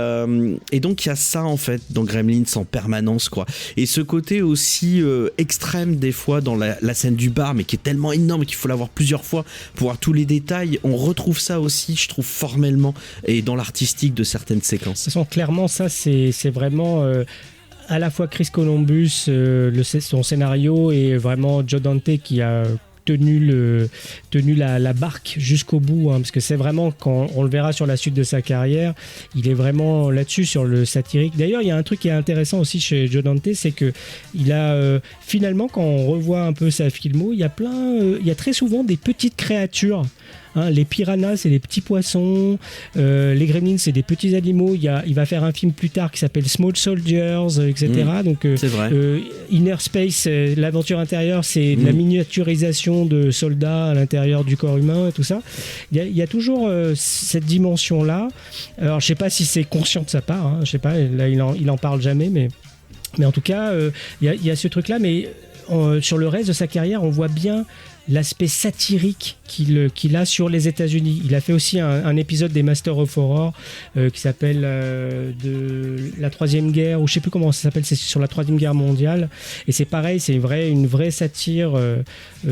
donc il y a ça en fait dans Gremlins en permanence, quoi. Et ce côté aussi extrême des fois dans la scène du bar, mais qui est tellement énorme qu'il faut la voir plusieurs fois pour voir tous les détails. On retrouve ça aussi, je trouve, formellement, et dans l'artistique de certaines séquences. De toute façon, clairement, ça c'est vraiment à la fois Chris Columbus, son scénario, et vraiment Joe Dante qui a tenu la barque jusqu'au bout, parce que c'est vraiment, quand on le verra sur la suite de sa carrière, il est vraiment là-dessus, sur le satirique. D'ailleurs, il y a un truc qui est intéressant aussi chez Joe Dante, c'est que il a finalement, quand on revoit un peu sa filmo, il y a très souvent des petites créatures. Les piranhas, c'est des petits poissons. Les gremlins, c'est des petits animaux. Il va faire un film plus tard qui s'appelle Small Soldiers, etc. Donc, c'est vrai. Inner Space, l'aventure intérieure, c'est de la miniaturisation de soldats à l'intérieur du corps humain et tout ça. Il y a toujours cette dimension-là. Alors, je sais pas si c'est conscient de sa part. Je sais pas. Là, il en parle jamais, mais en tout cas, il y a ce truc-là. Mais sur le reste de sa carrière, on voit bien l'aspect satirique qu'il a sur les États-Unis. Il a fait aussi un épisode des Masters of Horror qui s'appelle de la Troisième Guerre, ou je sais plus comment ça s'appelle, c'est sur la Troisième Guerre mondiale. Et c'est pareil, c'est une vraie satire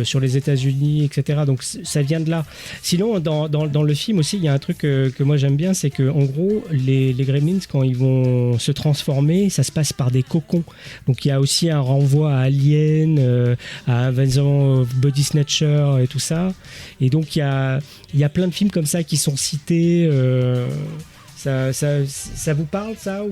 sur les États-Unis, etc. Donc ça vient de là. Sinon, dans le film aussi, il y a un truc que moi j'aime bien, c'est que en gros, les Gremlins, quand ils vont se transformer, ça se passe par des cocons. Donc il y a aussi un renvoi à Alien, à Invasion of Body Snatcher et tout ça. Et donc il y a plein de films comme ça qui sont cités. Ça vous parle, ça, ou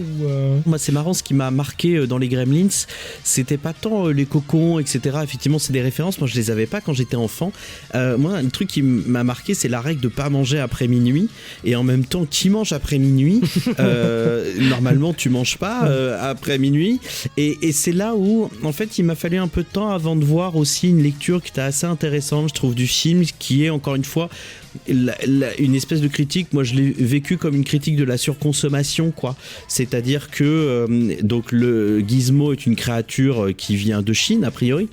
Moi, c'est marrant, ce qui m'a marqué dans les Gremlins, c'était pas tant les cocons, etc. Effectivement, c'est des références. Moi, je les avais pas quand j'étais enfant. Moi, le truc qui m'a marqué, c'est la règle de pas manger après minuit. Et en même temps, qui mange après minuit normalement, tu manges pas après minuit. Et c'est là où, en fait, il m'a fallu un peu de temps avant de voir aussi une lecture qui était assez intéressante, je trouve, du film, qui est, encore une fois, une espèce de critique. Moi je l'ai vécu comme une critique de la surconsommation, quoi. C'est-à-dire que donc le Gizmo est une créature qui vient de Chine a priori,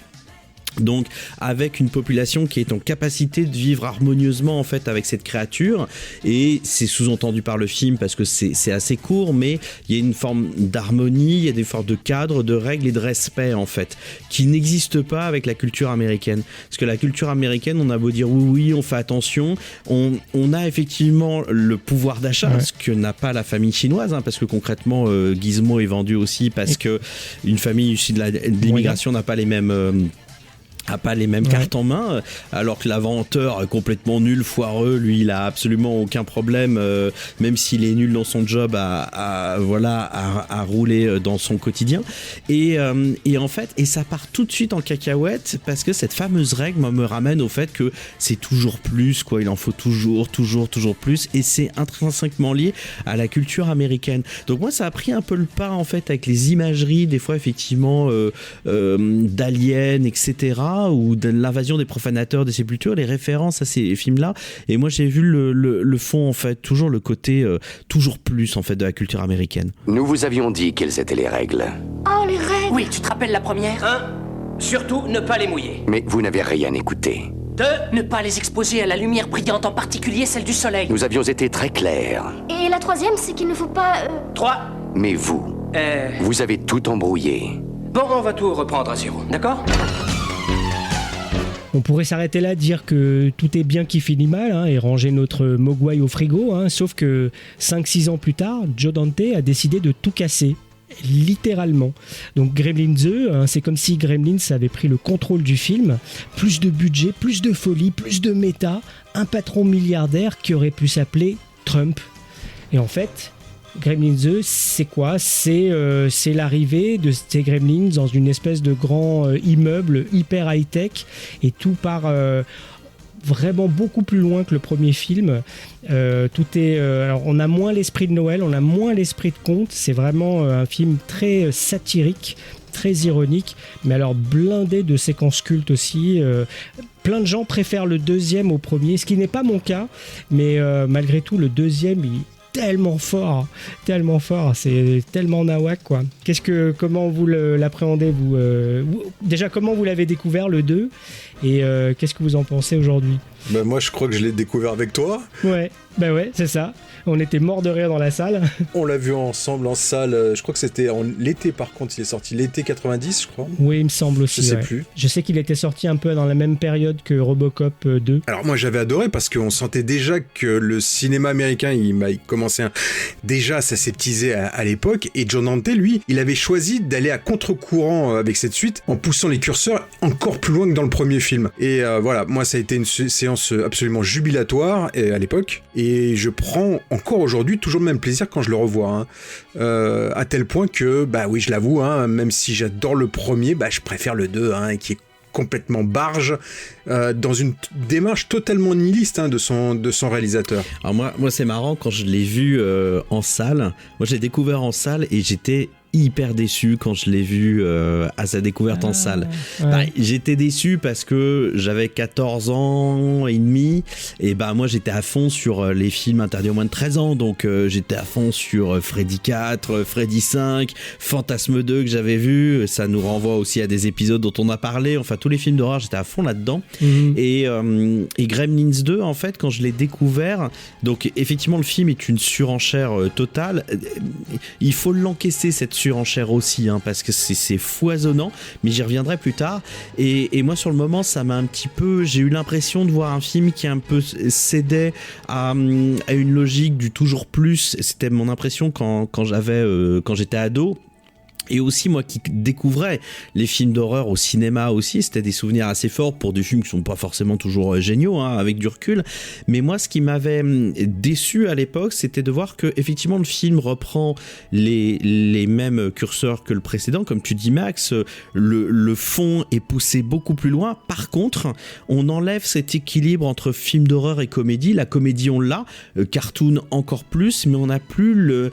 donc avec une population qui est en capacité de vivre harmonieusement en fait avec cette créature, et c'est sous-entendu par le film parce que c'est assez court, mais il y a une forme d'harmonie, il y a des formes de cadre, de règles et de respect en fait qui n'existent pas avec la culture américaine. Parce que la culture américaine, on a beau dire oui on fait attention, on a effectivement le pouvoir d'achat, ce que n'a pas la famille chinoise, hein, parce que concrètement Gizmo est vendu aussi parce que une famille issue de l'immigration n'a pas les mêmes cartes en main, alors que l'inventeur complètement nul, foireux, lui il a absolument aucun problème, même s'il est nul dans son job à rouler dans son quotidien, et en fait, et ça part tout de suite en cacahuète parce que cette fameuse règle me ramène au fait que c'est toujours plus, quoi, il en faut toujours plus, et c'est intrinsèquement lié à la culture américaine. Donc moi ça a pris un peu le pas en fait avec les imageries des fois effectivement d'aliens, etc., ou de l'invasion des profanateurs des sépultures, les références à ces films-là. Et moi, j'ai vu le fond, en fait, toujours le côté toujours plus, en fait, de la culture américaine. Nous vous avions dit quelles étaient les règles. Oh, les règles! Oui, tu te rappelles la première? 1. Surtout, ne pas les mouiller. Mais vous n'avez rien écouté. 2. Ne pas les exposer à la lumière brillante, en particulier celle du soleil. Nous avions été très clairs. Et la troisième, c'est qu'il ne faut pas... 3. Mais vous avez tout embrouillé. Bon, on va tout reprendre à zéro, d'accord? On pourrait s'arrêter là, dire que tout est bien qui finit mal, hein, et ranger notre Mogwai au frigo, hein, sauf que 5-6 ans plus tard, Joe Dante a décidé de tout casser, littéralement. Donc Gremlins 2, hein, c'est comme si Gremlins avait pris le contrôle du film, plus de budget, plus de folie, plus de méta, un patron milliardaire qui aurait pu s'appeler Trump. Et en fait... Gremlins 2, c'est quoi ? C'est l'arrivée de ces Gremlins dans une espèce de grand immeuble hyper high-tech, et tout part vraiment beaucoup plus loin que le premier film. Tout est, alors on a moins l'esprit de Noël, on a moins l'esprit de conte, c'est vraiment un film très satirique, très ironique, mais alors blindé de séquences cultes aussi. Plein de gens préfèrent le deuxième au premier, ce qui n'est pas mon cas, mais malgré tout le deuxième il tellement fort, c'est tellement nawak, quoi. Comment vous l'appréhendez, vous déjà, comment vous l'avez découvert, le 2, et qu'est-ce que vous en pensez aujourd'hui? Moi, je crois que je l'ai découvert avec toi. Ouais, c'est ça. On était morts de rire dans la salle. On l'a vu ensemble en salle, je crois que c'était l'été, par contre, il est sorti l'été 90, je crois. Oui, il me semble aussi. Je sais plus. Je sais qu'il était sorti un peu dans la même période que Robocop 2. Alors moi, j'avais adoré parce qu'on sentait déjà que le cinéma américain, il commençait déjà à s'aseptiser à l'époque, et Joe Dante, lui, il avait choisi d'aller à contre-courant avec cette suite, en poussant les curseurs encore plus loin que dans le premier film. Et voilà, moi, ça a été une séance absolument jubilatoire à l'époque, et je prends encore aujourd'hui toujours le même plaisir quand je le revois, hein. À tel point que, oui, je l'avoue, hein, même si j'adore le premier, je préfère le 2, hein, qui est complètement barge, dans une démarche totalement nihiliste, hein, de son réalisateur. Alors moi c'est marrant, quand je l'ai vu en salle, moi j'ai découvert en salle et j'étais hyper déçu quand je l'ai vu à sa découverte en salle. Ouais. J'étais déçu parce que j'avais 14 ans et demi et moi j'étais à fond sur les films interdits aux moins de 13 ans, donc j'étais à fond sur Freddy 4, Freddy 5, Fantasme 2 que j'avais vu, ça nous renvoie aussi à des épisodes dont on a parlé, enfin tous les films d'horreur j'étais à fond là-dedans. Et Gremlins 2 en fait quand je l'ai découvert, donc effectivement le film est une surenchère totale, il faut l'encaisser cette surenchère aussi parce que c'est foisonnant, mais j'y reviendrai plus tard. Et moi sur le moment ça m'a un petit peu, j'ai eu l'impression de voir un film qui un peu cédait à une logique du toujours plus. C'était mon impression quand j'étais ado. Et aussi moi qui découvrais les films d'horreur au cinéma aussi, c'était des souvenirs assez forts pour des films qui sont pas forcément toujours géniaux avec du recul, mais moi ce qui m'avait déçu à l'époque c'était de voir que effectivement le film reprend les mêmes curseurs que le précédent, comme tu dis Max, le fond est poussé beaucoup plus loin. Par contre on enlève cet équilibre entre film d'horreur et comédie. La comédie on l'a, cartoon encore plus, mais on n'a plus le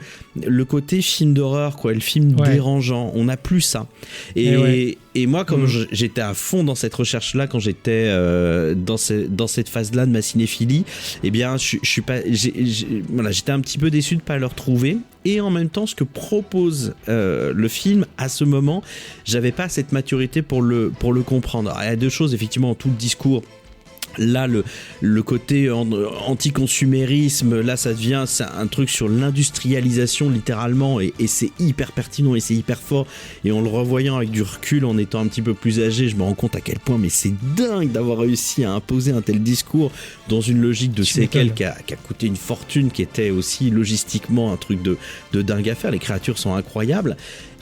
côté film d'horreur quoi, le film dérangeant. On n'a plus ça. Et moi, comme j'étais à fond dans cette recherche-là, quand j'étais dans cette phase-là de ma cinéphilie, eh bien, j'étais un petit peu déçu de ne pas le retrouver. Et en même temps, ce que propose le film, à ce moment, j'avais pas cette maturité pour le comprendre. Alors, il y a deux choses, effectivement, tout le discours. Là, le côté anti-consumérisme, là, ça devient un truc sur l'industrialisation, littéralement, et c'est hyper pertinent et c'est hyper fort. Et en le revoyant avec du recul, en étant un petit peu plus âgé, je me rends compte à quel point, mais c'est dingue d'avoir réussi à imposer un tel discours dans une logique de séquelle qui a coûté une fortune, qui était aussi logistiquement un truc de dingue à faire. Les créatures sont incroyables.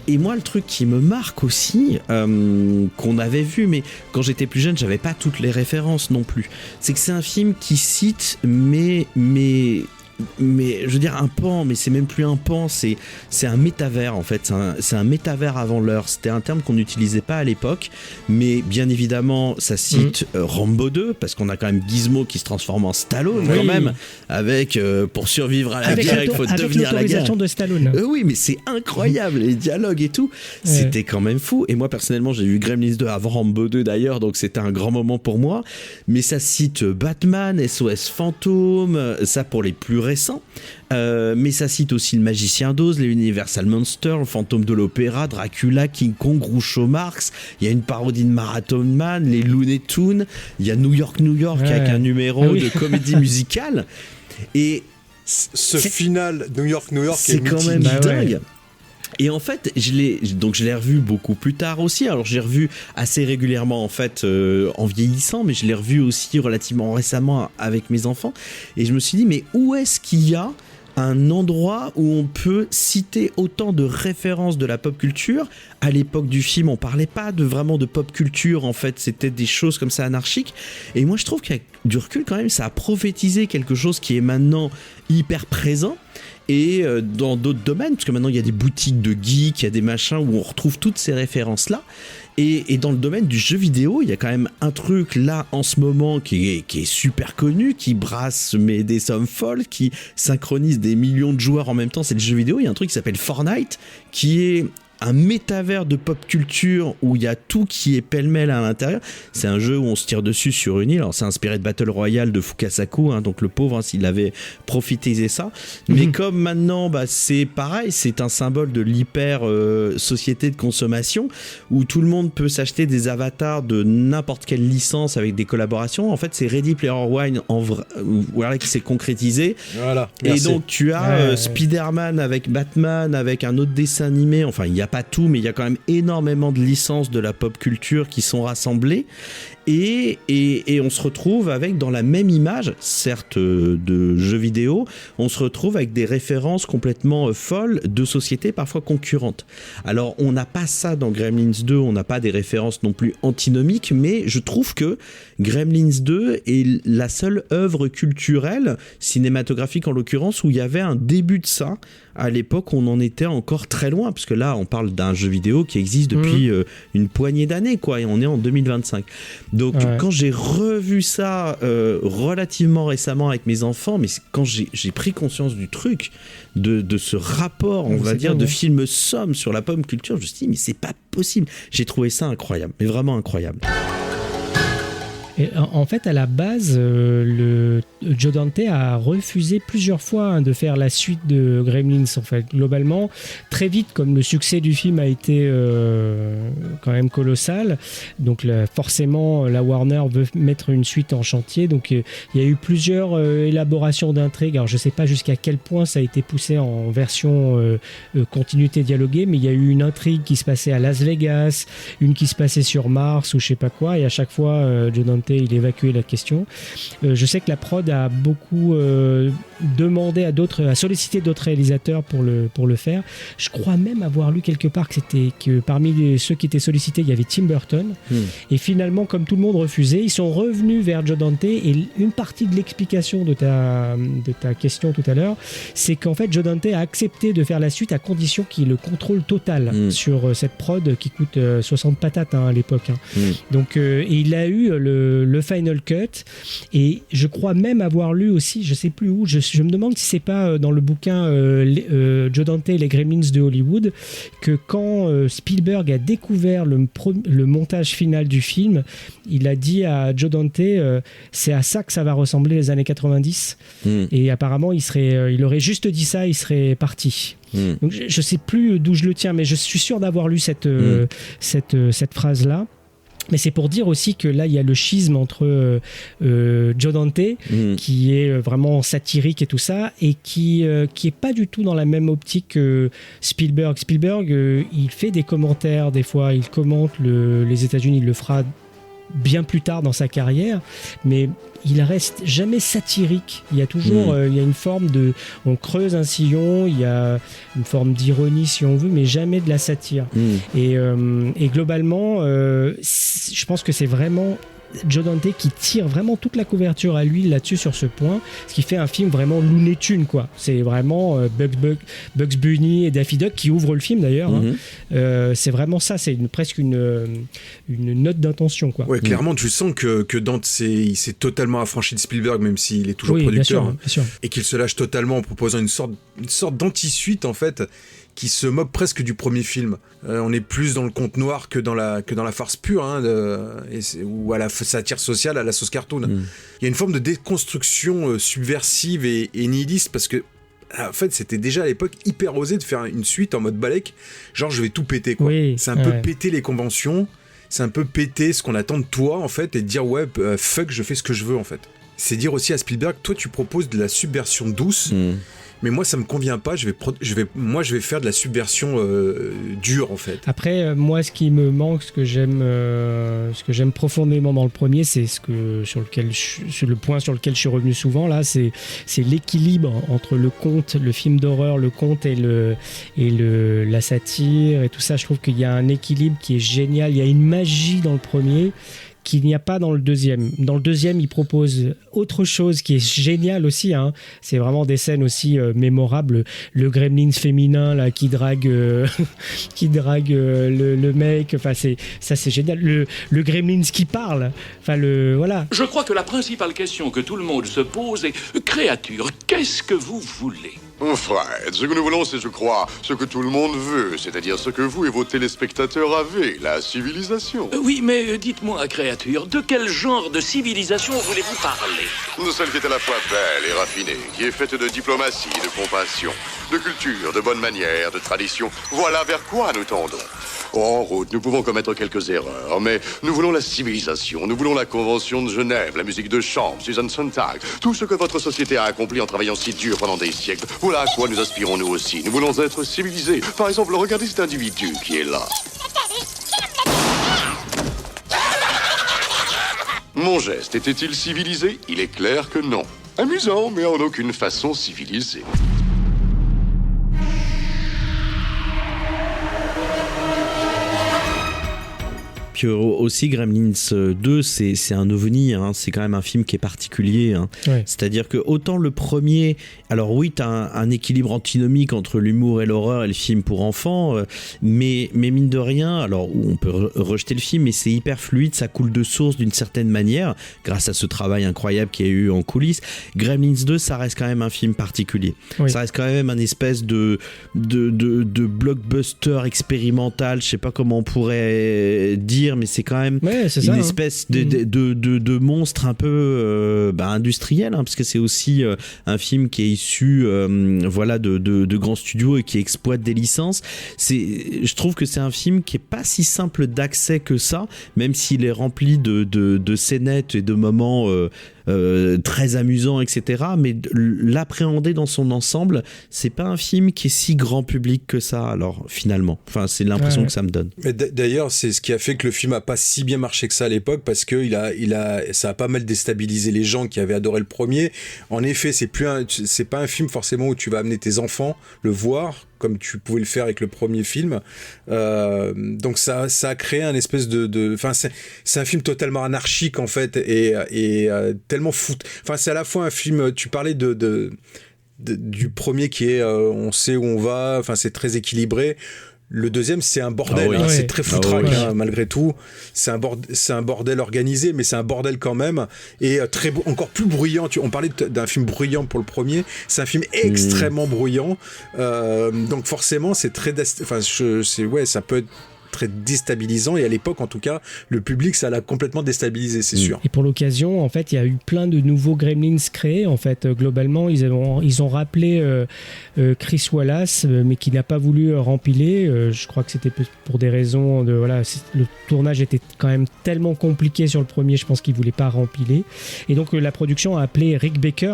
Et moi, le truc qui me marque aussi, qu'on avait vu, mais quand j'étais plus jeune, j'avais pas toutes les références non plus, c'est que c'est un film qui cite, mais je veux dire un pan, mais c'est même plus un pan, c'est un métavers en fait, c'est un métavers avant l'heure. C'était un terme qu'on n'utilisait pas à l'époque, mais bien évidemment ça cite Rambo 2, parce qu'on a quand même Gizmo qui se transforme en Stallone quand même, avec pour survivre à la guerre il faut devenir la guerre de Stallone. Oui, mais c'est incroyable, les dialogues et tout, c'était quand même fou. Et moi personnellement j'ai vu Gremlins 2 avant Rambo 2 d'ailleurs, donc c'était un grand moment pour moi. Mais ça cite Batman, SOS Fantôme, ça pour les plus récents, mais ça cite aussi le Magicien d'Oz, les Universal Monsters, le Fantôme de l'Opéra, Dracula, King Kong, Groucho Marx. Il y a une parodie de Marathon Man, les Looney Tunes. Il y a New York avec un numéro de comédie musicale. Et ce final New York c'est quand même dingue. Et en fait, je l'ai revu beaucoup plus tard aussi. Alors, j'ai revu assez régulièrement en fait en vieillissant, mais je l'ai revu aussi relativement récemment avec mes enfants. Et je me suis dit, mais où est-ce qu'il y a un endroit où on peut citer autant de références de la pop culture? À l'époque du film, on parlait pas vraiment de pop culture, en fait, c'était des choses comme ça anarchiques. Et moi, je trouve qu'avec du recul, quand même, ça a prophétisé quelque chose qui est maintenant hyper présent. Et dans d'autres domaines, parce que maintenant il y a des boutiques de geeks, il y a des machins où on retrouve toutes ces références-là. Et dans le domaine du jeu vidéo, il y a quand même un truc là en ce moment qui est super connu, qui brasse des sommes folles, qui synchronise des millions de joueurs en même temps, c'est le jeu vidéo. Il y a un truc qui s'appelle Fortnite, qui est un métavers de pop culture où il y a tout qui est pêle-mêle à l'intérieur. C'est un jeu où on se tire dessus sur une île. Alors c'est inspiré de Battle Royale de Fukasaku, donc le pauvre, s'il avait profité ça. Mais comme maintenant, c'est pareil, c'est un symbole de l'hyper société de consommation où tout le monde peut s'acheter des avatars de n'importe quelle licence avec des collaborations. En fait, c'est Ready Player One voilà, qui s'est concrétisé. Voilà. Et donc tu as Spider-Man avec Batman, avec un autre dessin animé. Enfin, il y a pas tout, mais il y a quand même énormément de licences de la pop culture qui sont rassemblées. Et on se retrouve avec, dans la même image, certes de jeux vidéo, on se retrouve avec des références complètement folles de sociétés parfois concurrentes. Alors on n'a pas ça dans Gremlins 2, on n'a pas des références non plus antinomiques, mais je trouve que Gremlins 2 est la seule œuvre culturelle, cinématographique en l'occurrence, où il y avait un début de ça. À l'époque, on en était encore très loin, parce que là, on parle d'un jeu vidéo qui existe depuis une poignée d'années, quoi, et on est en 2025. Donc quand j'ai revu ça relativement récemment avec mes enfants, mais quand j'ai pris conscience du truc, de ce rapport, on va dire, de film somme sur la pop culture, je me suis dit, mais c'est pas possible. J'ai trouvé ça incroyable, mais vraiment incroyable. Et en fait, à la base, Joe Dante a refusé plusieurs fois de faire la suite de Gremlins. En fait, globalement, très vite, comme le succès du film a été quand même colossal, donc forcément, la Warner veut mettre une suite en chantier. Donc, il y a eu plusieurs élaborations d'intrigues. Alors, je ne sais pas jusqu'à quel point ça a été poussé en version continuité dialoguée, mais il y a eu une intrigue qui se passait à Las Vegas, une qui se passait sur Mars ou je ne sais pas quoi, et à chaque fois, Joe Dante il évacuait la question. Je sais que la prod a beaucoup demandé à solliciter d'autres réalisateurs pour le faire. Je crois même avoir lu quelque part que parmi ceux qui étaient sollicités, il y avait Tim Burton. Et finalement, comme tout le monde refusait, ils sont revenus vers Joe Dante. Et une partie de l'explication de ta question tout à l'heure, c'est qu'en fait, Joe Dante a accepté de faire la suite à condition qu'il ait le contrôle total sur cette prod qui coûte 60 patates à l'époque. Donc, et il a eu le Final Cut, et je crois même avoir lu aussi, je sais plus où, je me demande si c'est pas dans le bouquin Joe Dante et les Gremlins de Hollywood, que quand Spielberg a découvert le montage final du film, il a dit à Joe Dante c'est à ça que ça va ressembler les années 90, et apparemment il aurait juste dit ça, il serait parti. Donc je sais plus d'où je le tiens, mais je suis sûr d'avoir lu cette phrase là. Mais c'est pour dire aussi que là, il y a le schisme entre Joe Dante, qui est vraiment satirique et tout ça, et qui est pas du tout dans la même optique que Spielberg. Spielberg, il fait des commentaires, des fois, il commente les États-Unis, il le fera bien plus tard dans sa carrière, mais il reste jamais satirique. Il y a toujours il y a une forme on creuse un sillon, il y a une forme d'ironie si on veut, mais jamais de la satire. Et globalement, je pense que c'est vraiment Joe Dante qui tire vraiment toute la couverture à lui là-dessus sur ce point, ce qui fait un film vraiment Looney Tunes, quoi. C'est vraiment Bugs Bunny et Daffy Duck qui ouvrent le film d'ailleurs. C'est vraiment ça, c'est presque une note d'intention, quoi. Ouais, clairement, tu sens que Dante il s'est totalement affranchi de Spielberg, même s'il est toujours producteur, bien sûr. Et qu'il se lâche totalement en proposant une sorte d'anti-suite en fait, qui se moque presque du premier film. On est plus dans le conte noir que dans la farce pure, ou à la satire sociale, à la sauce cartoon. Il y a une forme de déconstruction subversive et nihiliste, parce que en fait, c'était déjà à l'époque hyper osé de faire une suite en mode Balek, genre je vais tout péter, quoi. C'est un peu péter les conventions, c'est un peu péter ce qu'on attend de toi, en fait, et te dire fuck, je fais ce que je veux, en fait. C'est dire aussi à Spielberg, toi tu proposes de la subversion douce, mais moi ça me convient pas, je vais faire de la subversion dure, en fait. Après, moi ce qui me manque, ce que j'aime profondément dans le premier, c'est le point sur lequel je suis revenu souvent là, c'est l'équilibre entre le conte, le film d'horreur, le conte et la satire et tout ça. Je trouve qu'il y a un équilibre qui est génial, il y a une magie dans le premier qu'il n'y a pas dans le deuxième. Dans le deuxième, il propose autre chose qui est génial aussi, C'est vraiment des scènes aussi mémorables. Le Gremlins féminin là qui drague le mec. Enfin, c'est génial. Le Gremlins qui parle. Enfin, voilà. Je crois que la principale question que tout le monde se pose est créature, qu'est-ce que vous voulez? Fred, ce que nous voulons, c'est, je crois, ce que tout le monde veut, c'est-à-dire ce que vous et vos téléspectateurs avez, la civilisation. Oui, mais dites-moi, créature, de quel genre de civilisation voulez-vous parler? De celle qui est à la fois belle et raffinée, qui est faite de diplomatie, de compassion, de culture, de bonnes manières, de tradition. Voilà vers quoi nous tendons. En route, nous pouvons commettre quelques erreurs, mais nous voulons la civilisation, nous voulons la Convention de Genève, la musique de chambre, Susan Sontag, tout ce que votre société a accompli en travaillant si dur pendant des siècles. Voilà à quoi nous aspirons nous aussi. Nous voulons être civilisés. Par exemple, regardez cet individu qui est là. Mon geste était-il civilisé? Il est clair que non. Amusant, mais en aucune façon civilisé. Puis aussi Gremlins 2, c'est un ovni, hein. C'est quand même un film qui est particulier. Hein. Ouais. C'est-à-dire que autant le premier, alors oui, t'as un équilibre antinomique entre l'humour et l'horreur et le film pour enfants, mais mine de rien, alors on peut rejeter le film, mais c'est hyper fluide, ça coule de source d'une certaine manière, grâce à ce travail incroyable qu'il y a eu en coulisses. Gremlins 2, ça reste quand même un film particulier. Oui. Ça reste quand même un espèce de blockbuster expérimental, je sais pas comment on pourrait dire, mais c'est quand même une espèce de monstre un peu industriel, hein, parce que c'est aussi un film qui est issu de grands studios et qui exploite des licences. Je trouve que c'est un film qui est pas si simple d'accès que ça, même s'il est rempli de scénettes et de moments très amusant, etc. Mais l'appréhender dans son ensemble, c'est pas un film qui est si grand public que ça. Alors finalement, enfin c'est l'impression que ça me donne. Mais d'ailleurs, c'est ce qui a fait que le film a pas si bien marché que ça à l'époque, parce que ça a pas mal déstabilisé les gens qui avaient adoré le premier. En effet, c'est pas un film forcément où tu vas amener tes enfants le voir, comme tu pouvais le faire avec le premier film. Donc ça a créé un espèce c'est un film totalement anarchique en fait, et tellement fou. Enfin, c'est à la fois un film, tu parlais du premier qui est on sait où on va, enfin c'est très équilibré. Le deuxième, c'est un bordel, c'est très foutraque, malgré tout. C'est un bordel organisé, mais c'est un bordel quand même, et encore plus bruyant. On parlait d'un film bruyant pour le premier, c'est un film extrêmement bruyant. Donc forcément, c'est très, ça peut être très déstabilisant, et à l'époque en tout cas le public ça l'a complètement déstabilisé, c'est sûr. Et pour l'occasion en fait il y a eu plein de nouveaux Gremlins créés en fait. Globalement ils ont rappelé Chris Wallace, mais qui n'a pas voulu rempiler. Je crois que c'était pour des raisons le tournage était quand même tellement compliqué sur le premier, je pense qu'il voulait pas rempiler, et donc la production a appelé Rick Baker,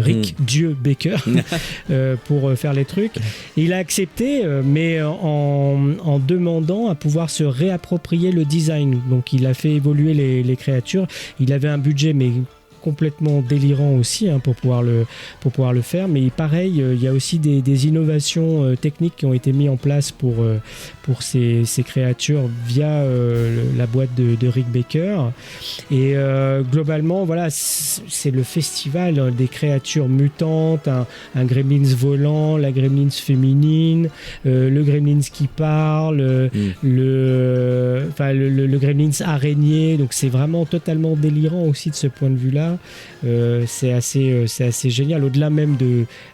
Rick Dieu Baker pour faire les trucs, et il a accepté, mais en demandant à pouvoir se réapproprier le design. Donc il a fait évoluer les créatures. Il avait un budget mais complètement délirant aussi pour pouvoir le faire, mais pareil il y a aussi des innovations techniques qui ont été mises en place pour ces créatures via la boîte de Rick Baker, et globalement voilà, c'est le festival des créatures mutantes, un Gremlins volant, la Gremlins féminine, le Gremlins qui parle, le Gremlins araignée, donc c'est vraiment totalement délirant aussi de ce point de vue là. C'est assez génial, au-delà même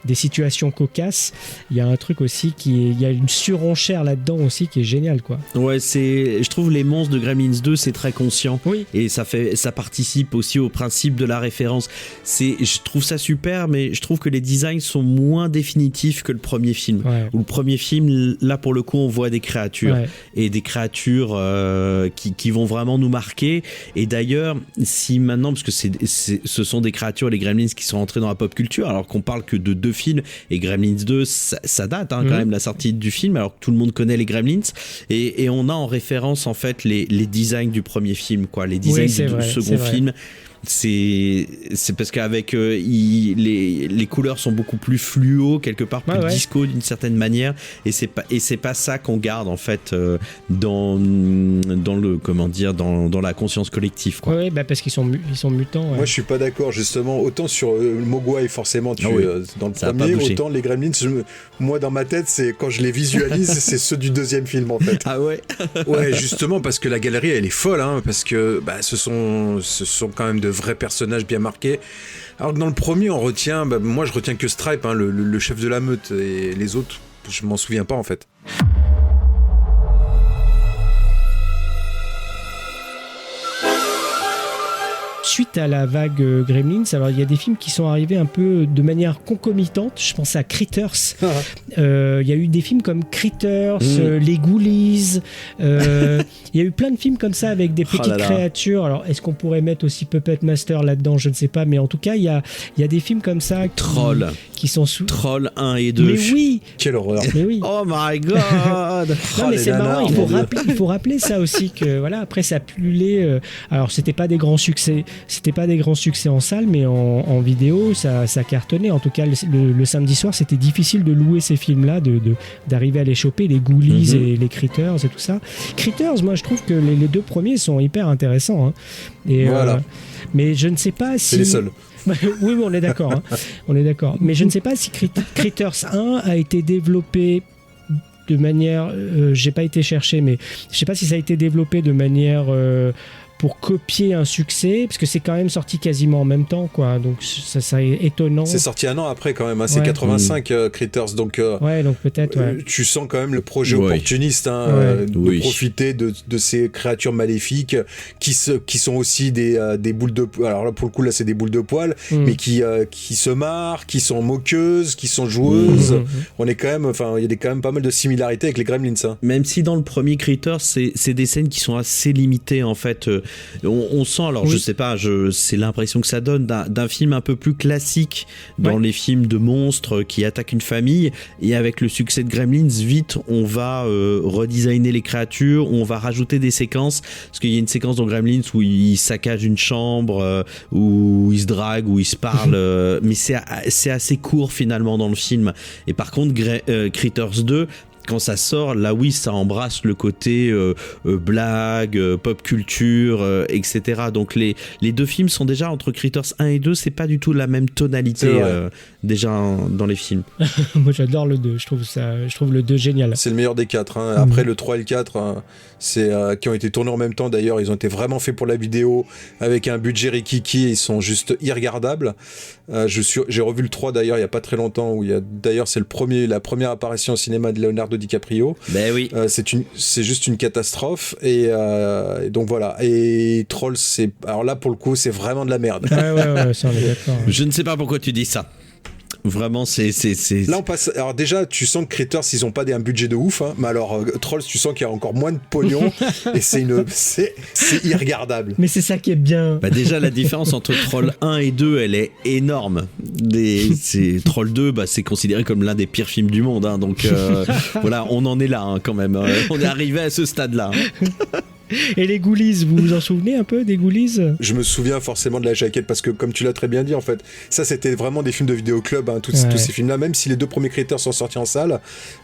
des situations cocasses. Il y a un truc aussi il y a une surenchère là-dedans aussi qui est génial, quoi. Ouais, je trouve les monstres de Gremlins 2 c'est très conscient, et ça participe aussi au principe de la référence. Je trouve ça super, mais je trouve que les designs sont moins définitifs que le premier film. Où le premier film, là pour le coup on voit des créatures, et des créatures qui vont vraiment nous marquer. Et d'ailleurs, si maintenant, parce que ce sont des créatures, les Gremlins, qui sont entrés dans la pop culture, alors qu'on parle que de 2 films, et Gremlins 2 ça date quand même, la sortie du film, alors que tout le monde connaît les Gremlins, et on a en référence en fait les designs du premier film, quoi, les designs du second film. C'est parce qu'avec les couleurs sont beaucoup plus fluo, quelque part plus disco d'une certaine manière, et c'est pas ça qu'on garde en fait dans la conscience collective, quoi. Parce qu'ils sont mutants. Moi je suis pas d'accord, justement, autant sur le Mogwai forcément dans le premier, autant les Gremlins, moi dans ma tête c'est quand je les visualise c'est ceux du deuxième film en fait. Ouais, justement parce que la galerie elle est folle, parce que ce sont quand même de vrais personnages bien marqués. Alors que dans le premier, moi je retiens que Stripe, le chef de la meute, et les autres, je m'en souviens pas en fait. Suite à la vague Gremlins, alors il y a des films qui sont arrivés un peu de manière concomitante. Je pense à Critters. Il y a eu des films comme Critters, les Ghoulies. Il y a eu plein de films comme ça avec des petites créatures. Alors est-ce qu'on pourrait mettre aussi Puppet Master là-dedans? Je ne sais pas, mais en tout cas il y a des films comme ça Troll. qui sont sous Troll 1 et 2. Mais oui. Quelle horreur. Mais oui. Oh my god. Non mais c'est marrant, il faut rappeler ça aussi que voilà, après ça pullulait. Alors c'était pas des grands succès en salle, mais en vidéo ça cartonnait. En tout cas le samedi soir, c'était difficile de louer ces films-là, d'arriver à les choper, les Ghoulies et les Critters et tout ça. Critters, moi je trouve que les deux premiers sont hyper intéressants. Hein. Et voilà. Mais je ne sais pas si. C'est les seuls. Oui, on est d'accord. Hein. On est d'accord. Mais je ne sais pas si Critters 1 a été développé de manière. J'ai pas été chercher, mais je sais pas si ça a été développé de manière. Pour copier un succès, parce que c'est quand même sorti quasiment en même temps, quoi. Donc ça est étonnant. C'est sorti un an après quand même, hein. C'est 85 Critters, donc donc peut-être. Tu sens quand même le projet opportuniste, hein, de profiter de ces créatures maléfiques qui sont aussi des boules de poil. Alors là pour le coup là c'est des boules de poil, mais qui se marrent, qui sont moqueuses, qui sont joueuses. On est quand même, enfin il y a quand même pas mal de similarités avec les Gremlins. Hein. Même si dans le premier Critters c'est des scènes qui sont assez limitées en fait. On sent, alors je sais pas, c'est l'impression que ça donne d'un film un peu plus classique dans les films de monstres qui attaquent une famille, et avec le succès de Gremlins, vite on va redesigner les créatures, on va rajouter des séquences, parce qu'il y a une séquence dans Gremlins où ils saccagent une chambre, où ils se draguent, où ils se parlent, mais c'est assez court finalement dans le film. Et par contre Critters 2, quand ça sort, là oui, ça embrasse le côté blague, pop culture, etc. Donc les deux films sont déjà, entre Critters 1 et 2, c'est pas du tout la même tonalité déjà dans les films. Moi j'adore le 2, je trouve le 2 génial. C'est le meilleur des 4. Hein. Après le 3 et le 4, c'est qui ont été tournés en même temps d'ailleurs, ils ont été vraiment faits pour la vidéo, avec un budget rikiki, ils sont juste irregardables. J'ai revu le 3 d'ailleurs il y a pas très longtemps, où d'ailleurs c'est la première apparition au cinéma de Leonardo DiCaprio. Ben oui. C'est juste une catastrophe, et donc voilà. Et Trolls, alors là pour le coup c'est vraiment de la merde. Ouais, ça on est d'accord. Je ne sais pas pourquoi tu dis ça. Vraiment, c'est... Là, on passe... Alors déjà, tu sens que Critters, ils ont pas un budget de ouf, hein, mais alors Trolls, tu sens qu'il y a encore moins de pognon, et c'est irregardable. Mais c'est ça qui est bien. Bah déjà, la différence entre Troll 1 et 2, elle est énorme. Troll 2, c'est considéré comme l'un des pires films du monde, hein, donc voilà, on en est là, hein, quand même. On est arrivé à ce stade-là. Et les Ghoulies, vous vous en souvenez un peu des Ghoulies ? Je me souviens forcément de la jaquette, parce que comme tu l'as très bien dit, en fait, ça c'était vraiment des films de vidéoclub, hein, tous ces films-là, même si les deux premiers Critters sont sortis en salle,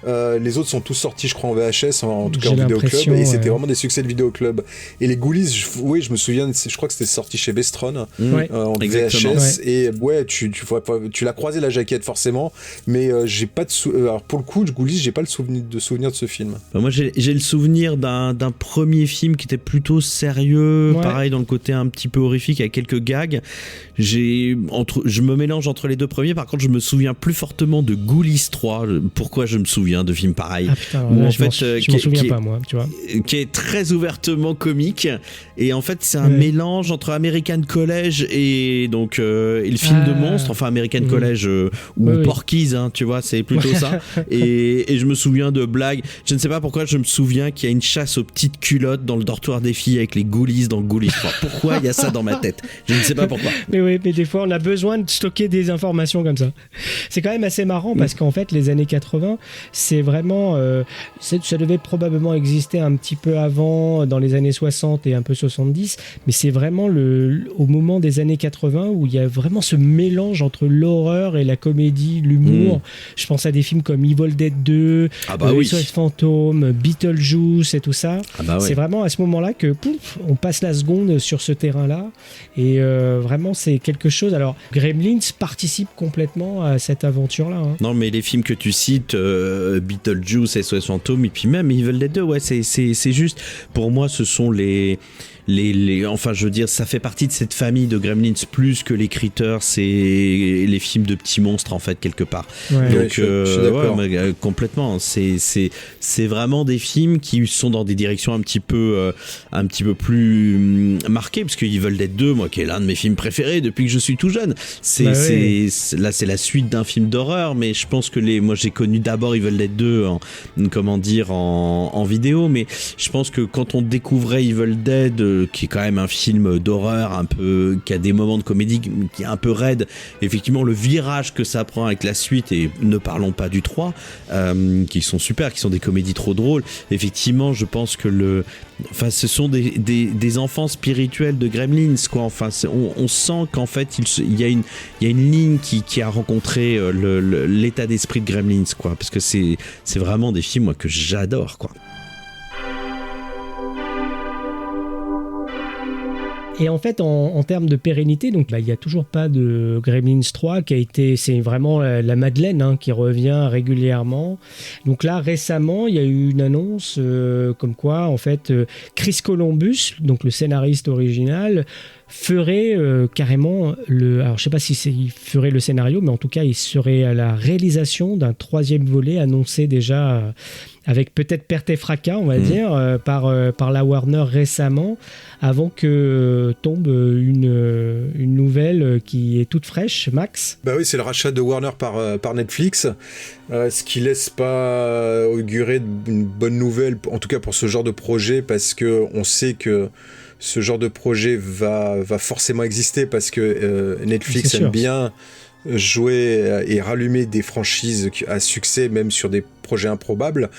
les autres sont tous sortis, je crois, en VHS, en tout cas en vidéoclub, et c'était vraiment des succès de vidéoclub. Et les Ghoulies, je me souviens, je crois que c'était sorti chez Vestron, en VHS, et tu l'as croisé la jaquette forcément, mais j'ai pas de alors pour le coup, Ghoulies, j'ai pas le souvenir de ce film. Moi j'ai le souvenir d'un premier film qui était plutôt sérieux, pareil dans le côté un petit peu horrifique avec quelques gags. Je me mélange entre les deux premiers. Par contre, je me souviens plus fortement de Ghoulies 3. Pourquoi je me souviens de films pareils? Je m'en souviens pas, moi, tu vois. Qui est très ouvertement comique, et en fait c'est un mélange entre American College et donc et le film de monstre, enfin American College ou Porky's, hein, tu vois, c'est plutôt ça. Et je me souviens de blagues. Je ne sais pas pourquoi je me souviens qu'il y a une chasse aux petites culottes dans le dortoir des filles avec les Ghoulies dans Ghoulies 3. Pourquoi il y a ça dans ma tête? Je ne sais pas pourquoi. Mais oui, mais des fois on a besoin de stocker des informations comme ça. C'est quand même assez marrant parce qu'en fait les années 80, c'est vraiment ça devait probablement exister un petit peu avant, dans les années 60 et un peu 70, mais c'est vraiment au moment des années 80 où il y a vraiment ce mélange entre l'horreur et la comédie, l'humour. Je pense à des films comme Evil Dead 2, SOS Fantôme, Beetlejuice et tout ça. C'est vraiment à ce moment-là que on passe la seconde sur ce terrain-là, et vraiment c'est quelque chose. Alors Gremlins participe complètement à cette aventure-là, hein. Non, mais les films que tu cites, Beetlejuice, SOS Fantôme, et puis même Evil Dead 2, c'est juste, pour moi ce sont enfin je veux dire, ça fait partie de cette famille de Gremlins plus que les Critters et les films de petits monstres en fait quelque part. Donc je suis d'accord. Complètement, c'est vraiment des films qui sont dans des directions un petit peu plus marquées, parce que Evil Dead 2, moi qui est l'un de mes films préférés depuis que je suis tout jeune, là c'est la suite d'un film d'horreur, mais je pense que moi j'ai connu d'abord Evil Dead 2 en vidéo, mais je pense que quand on découvrait Evil Dead, qui est quand même un film d'horreur un peu, qui a des moments de comédie qui est un peu raide. Effectivement, le virage que ça prend avec la suite, et ne parlons pas du 3, qui sont super, qui sont des comédies trop drôles. Effectivement, je pense que ce sont des enfants spirituels de Gremlins, quoi. Enfin, on sent qu'en fait, il y a une ligne qui a rencontré l'état d'esprit de Gremlins, quoi. Parce que c'est vraiment des films, moi, que j'adore, quoi. Et en fait, en termes de pérennité, donc il n'y a toujours pas de Gremlins 3 c'est vraiment la Madeleine qui revient régulièrement. Donc là, récemment, il y a eu une annonce comme quoi, en fait, Chris Columbus, donc le scénariste original, ferait carrément alors je sais pas si il ferait le scénario, mais en tout cas, il serait à la réalisation d'un 3e volet annoncé déjà avec peut-être perte et fracas, on va dire, par la Warner récemment, avant que tombe une nouvelle qui est toute fraîche, Max. Bah oui, c'est le rachat de Warner par Netflix, ce qui laisse pas augurer une bonne nouvelle, en tout cas pour ce genre de projet, parce que on sait que ce genre de projet va forcément exister, parce que Netflix aime bien jouer et rallumer des franchises à succès, même sur des projets improbables.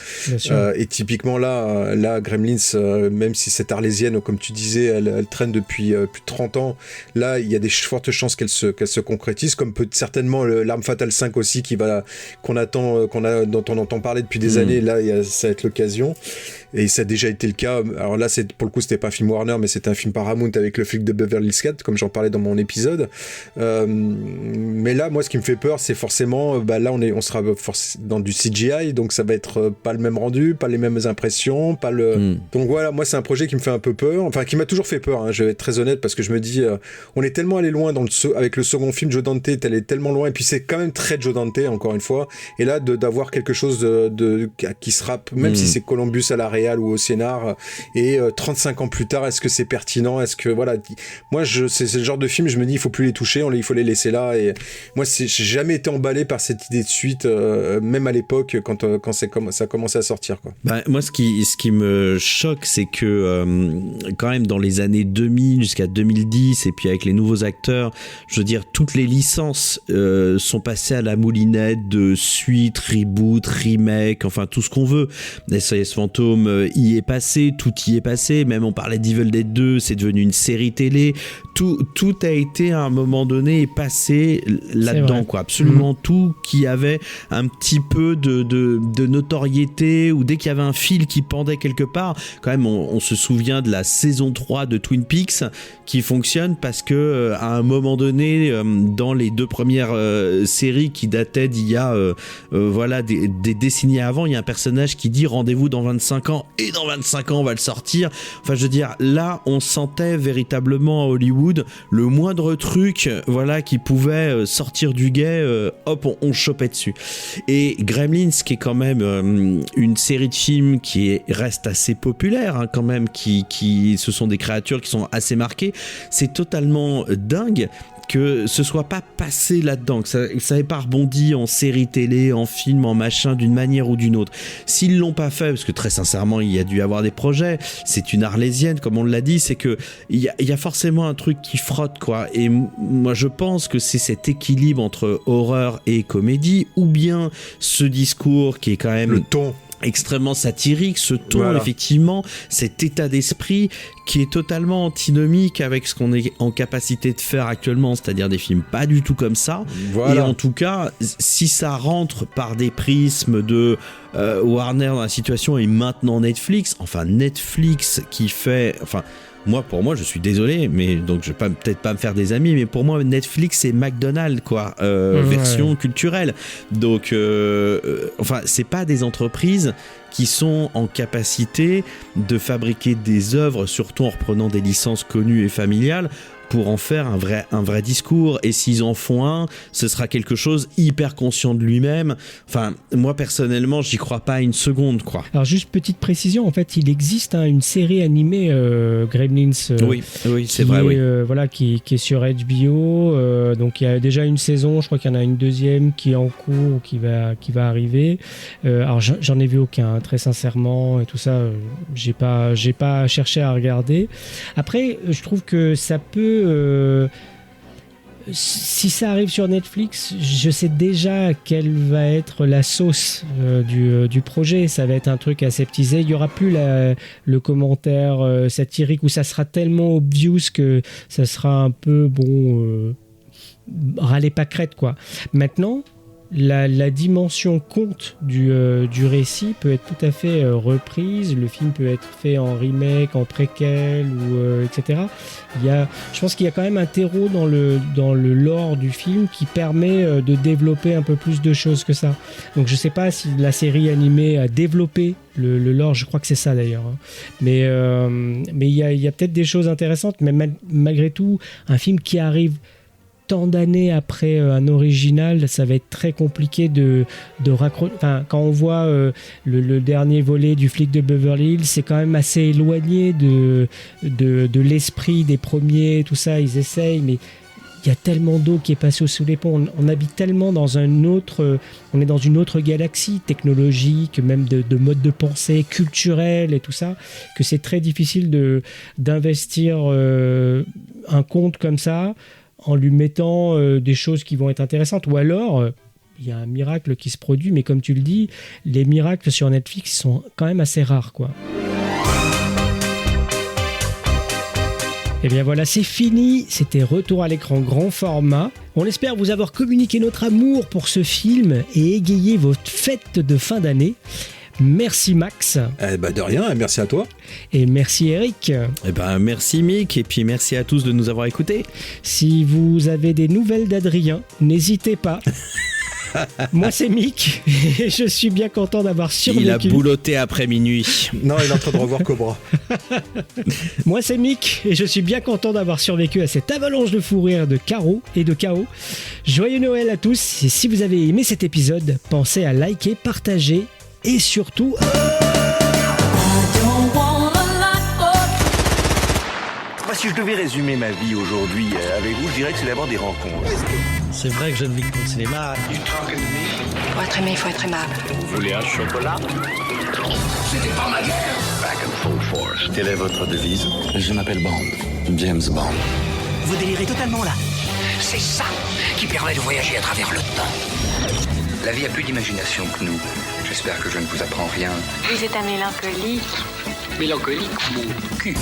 Et typiquement là Gremlins, même si c'est arlésienne, comme tu disais, elle traîne depuis plus de 30 ans. Là, il y a des fortes chances qu'elle se concrétise, comme peut certainement l'Arme Fatale 5 aussi, dont on entend parler depuis des années. Là, ça va être l'occasion. Et ça a déjà été le cas. Alors là, pour le coup, c'était pas un film Warner, mais c'était un film Paramount avec le flic de Beverly Hills 4, comme j'en parlais dans mon épisode. Mais là, moi, ce qui me fait peur, c'est forcément, là, on sera dans du CGI, donc ça va être pas le même rendu, pas les mêmes impressions, pas le. Donc voilà, moi, c'est un projet qui me fait un peu peur, enfin, qui m'a toujours fait peur. Je vais être très honnête, parce que je me dis, on est tellement allé loin avec le second film, Joe Dante est allé tellement loin, et puis c'est quand même très Joe Dante, encore une fois. Et là, d'avoir quelque chose qui sera, même si c'est Columbus à la ou au scénar, et 35 ans plus tard, est-ce que c'est pertinent? Est-ce que voilà, moi c'est le genre de film, je me dis il faut plus les toucher, il faut les laisser là. Et moi j'ai jamais été emballé par cette idée de suite, même à l'époque quand ça a commencé à sortir, quoi. Moi ce qui me choque, c'est que quand même dans les années 2000 jusqu'à 2010, et puis avec les nouveaux acteurs, je veux dire, toutes les licences sont passées à la moulinette de suite, reboot, remake, enfin tout ce qu'on veut. SOS Fantôme y est passé, tout y est passé, même on parlait d'Evil Dead 2, c'est devenu une série télé, tout a été à un moment donné passé là-dedans, quoi. Absolument tout qui avait un petit peu de notoriété, ou dès qu'il y avait un fil qui pendait quelque part, quand même on se souvient de la saison 3 de Twin Peaks qui fonctionne parce que à un moment donné, dans les 2 premières séries qui dataient d'il y a des décennies avant, il y a un personnage qui dit rendez-vous dans 25 ans, et dans 25 ans on va le sortir. Enfin, je veux dire, là on sentait véritablement à Hollywood le moindre truc qui pouvait sortir du guet, hop, on chopait dessus. Et Gremlins, qui est quand même une série de films qui reste assez populaire, quand même, qui ce sont des créatures qui sont assez marquées, c'est totalement dingue que ce soit pas passé là-dedans, que ça n'ait pas rebondi en série télé, en film, en machin, d'une manière ou d'une autre. S'ils l'ont pas fait, parce que très sincèrement, il y a dû avoir des projets, c'est une arlésienne, comme on l'a dit, c'est que il y a forcément un truc qui frotte, quoi. Et moi, je pense que c'est cet équilibre entre horreur et comédie, ou bien ce discours qui est quand même... Le ton extrêmement satirique, ce ton, effectivement, cet état d'esprit qui est totalement antinomique avec ce qu'on est en capacité de faire actuellement, c'est-à-dire des films pas du tout comme ça. Et en tout cas, si ça rentre par des prismes de Warner dans la situation, et maintenant Netflix qui fait... Pour moi, je suis désolé, mais donc je vais peut-être pas me faire des amis, mais pour moi, Netflix, c'est McDonald's, quoi, version culturelle. Donc, c'est pas des entreprises qui sont en capacité de fabriquer des œuvres, surtout en reprenant des licences connues et familiales, pour en faire un vrai discours. Et s'ils en font un, ce sera quelque chose hyper conscient de lui-même. Enfin, moi personnellement, j'y crois pas une seconde, quoi. Alors juste petite précision, en fait, il existe une série animée Gremlins. Oui, c'est vrai. Voilà, qui est sur HBO. Donc il y a déjà une saison, je crois qu'il y en a une deuxième qui est en cours, qui va arriver. Alors j'en ai vu aucun, très sincèrement, et tout ça, j'ai pas cherché à regarder. Après, je trouve que ça peut. Si ça arrive sur Netflix, je sais déjà quelle va être la sauce du projet. Ça va être un truc aseptisé. Il n'y aura plus le commentaire satirique où ça sera tellement obvious que ça sera un peu râler pas crête, quoi. Maintenant, la dimension conte du récit peut être tout à fait reprise. Le film peut être fait en remake, en préquel, etc. Je pense qu'il y a quand même un terreau dans le lore du film qui permet de développer un peu plus de choses que ça. Donc je sais pas si la série animée a développé le lore, je crois que c'est ça d'ailleurs. Mais il y a peut-être des choses intéressantes, mais malgré tout, un film qui arrive tant d'années après un original, ça va être très compliqué de raccrocher. Enfin, quand on voit le dernier volet du Flic de Beverly Hills, c'est quand même assez éloigné de l'esprit des premiers, tout ça, ils essayent, mais il y a tellement d'eau qui est passée sous les ponts. On habite tellement on est dans une autre galaxie technologique, même de mode de pensée, culturel et tout ça, que c'est très difficile d'investir un conte comme ça en lui mettant des choses qui vont être intéressantes. Ou alors, il y a un miracle qui se produit, mais comme tu le dis, les miracles sur Netflix sont quand même assez rares, quoi. Et bien voilà, c'est fini. C'était Retour à l'écran grand format. On espère vous avoir communiqué notre amour pour ce film et égayé votre fête de fin d'année. Merci Max. De rien, merci à toi. Et merci Eric. Merci Mick, et puis merci à tous de nous avoir écoutés. Si vous avez des nouvelles d'Adrien, n'hésitez pas. Moi c'est Mick et je suis bien content d'avoir survécu. Il a bouloté après minuit. Non, il est en train de revoir Cobra. Moi c'est Mick et je suis bien content d'avoir survécu à cette avalanche de fou rire, de Caro et de chaos. Joyeux Noël à tous, et si vous avez aimé cet épisode, pensez à liker, partager et surtout... Moi, si je devais résumer ma vie aujourd'hui avec vous, je dirais que c'est d'abord des rencontres. C'est vrai que je ne vis que pour le cinéma. Pour être aimé, il faut être aimable. Vous voulez un chocolat? C'était pas ma guerre. Back and full force. Quelle est votre devise? Je m'appelle Bond, James Bond. Vous délirez totalement là. C'est ça qui permet de voyager à travers le temps. La vie a plus d'imagination que nous. J'espère que je ne vous apprends rien. Vous êtes un mélancolique. Mélancolique, mon cul.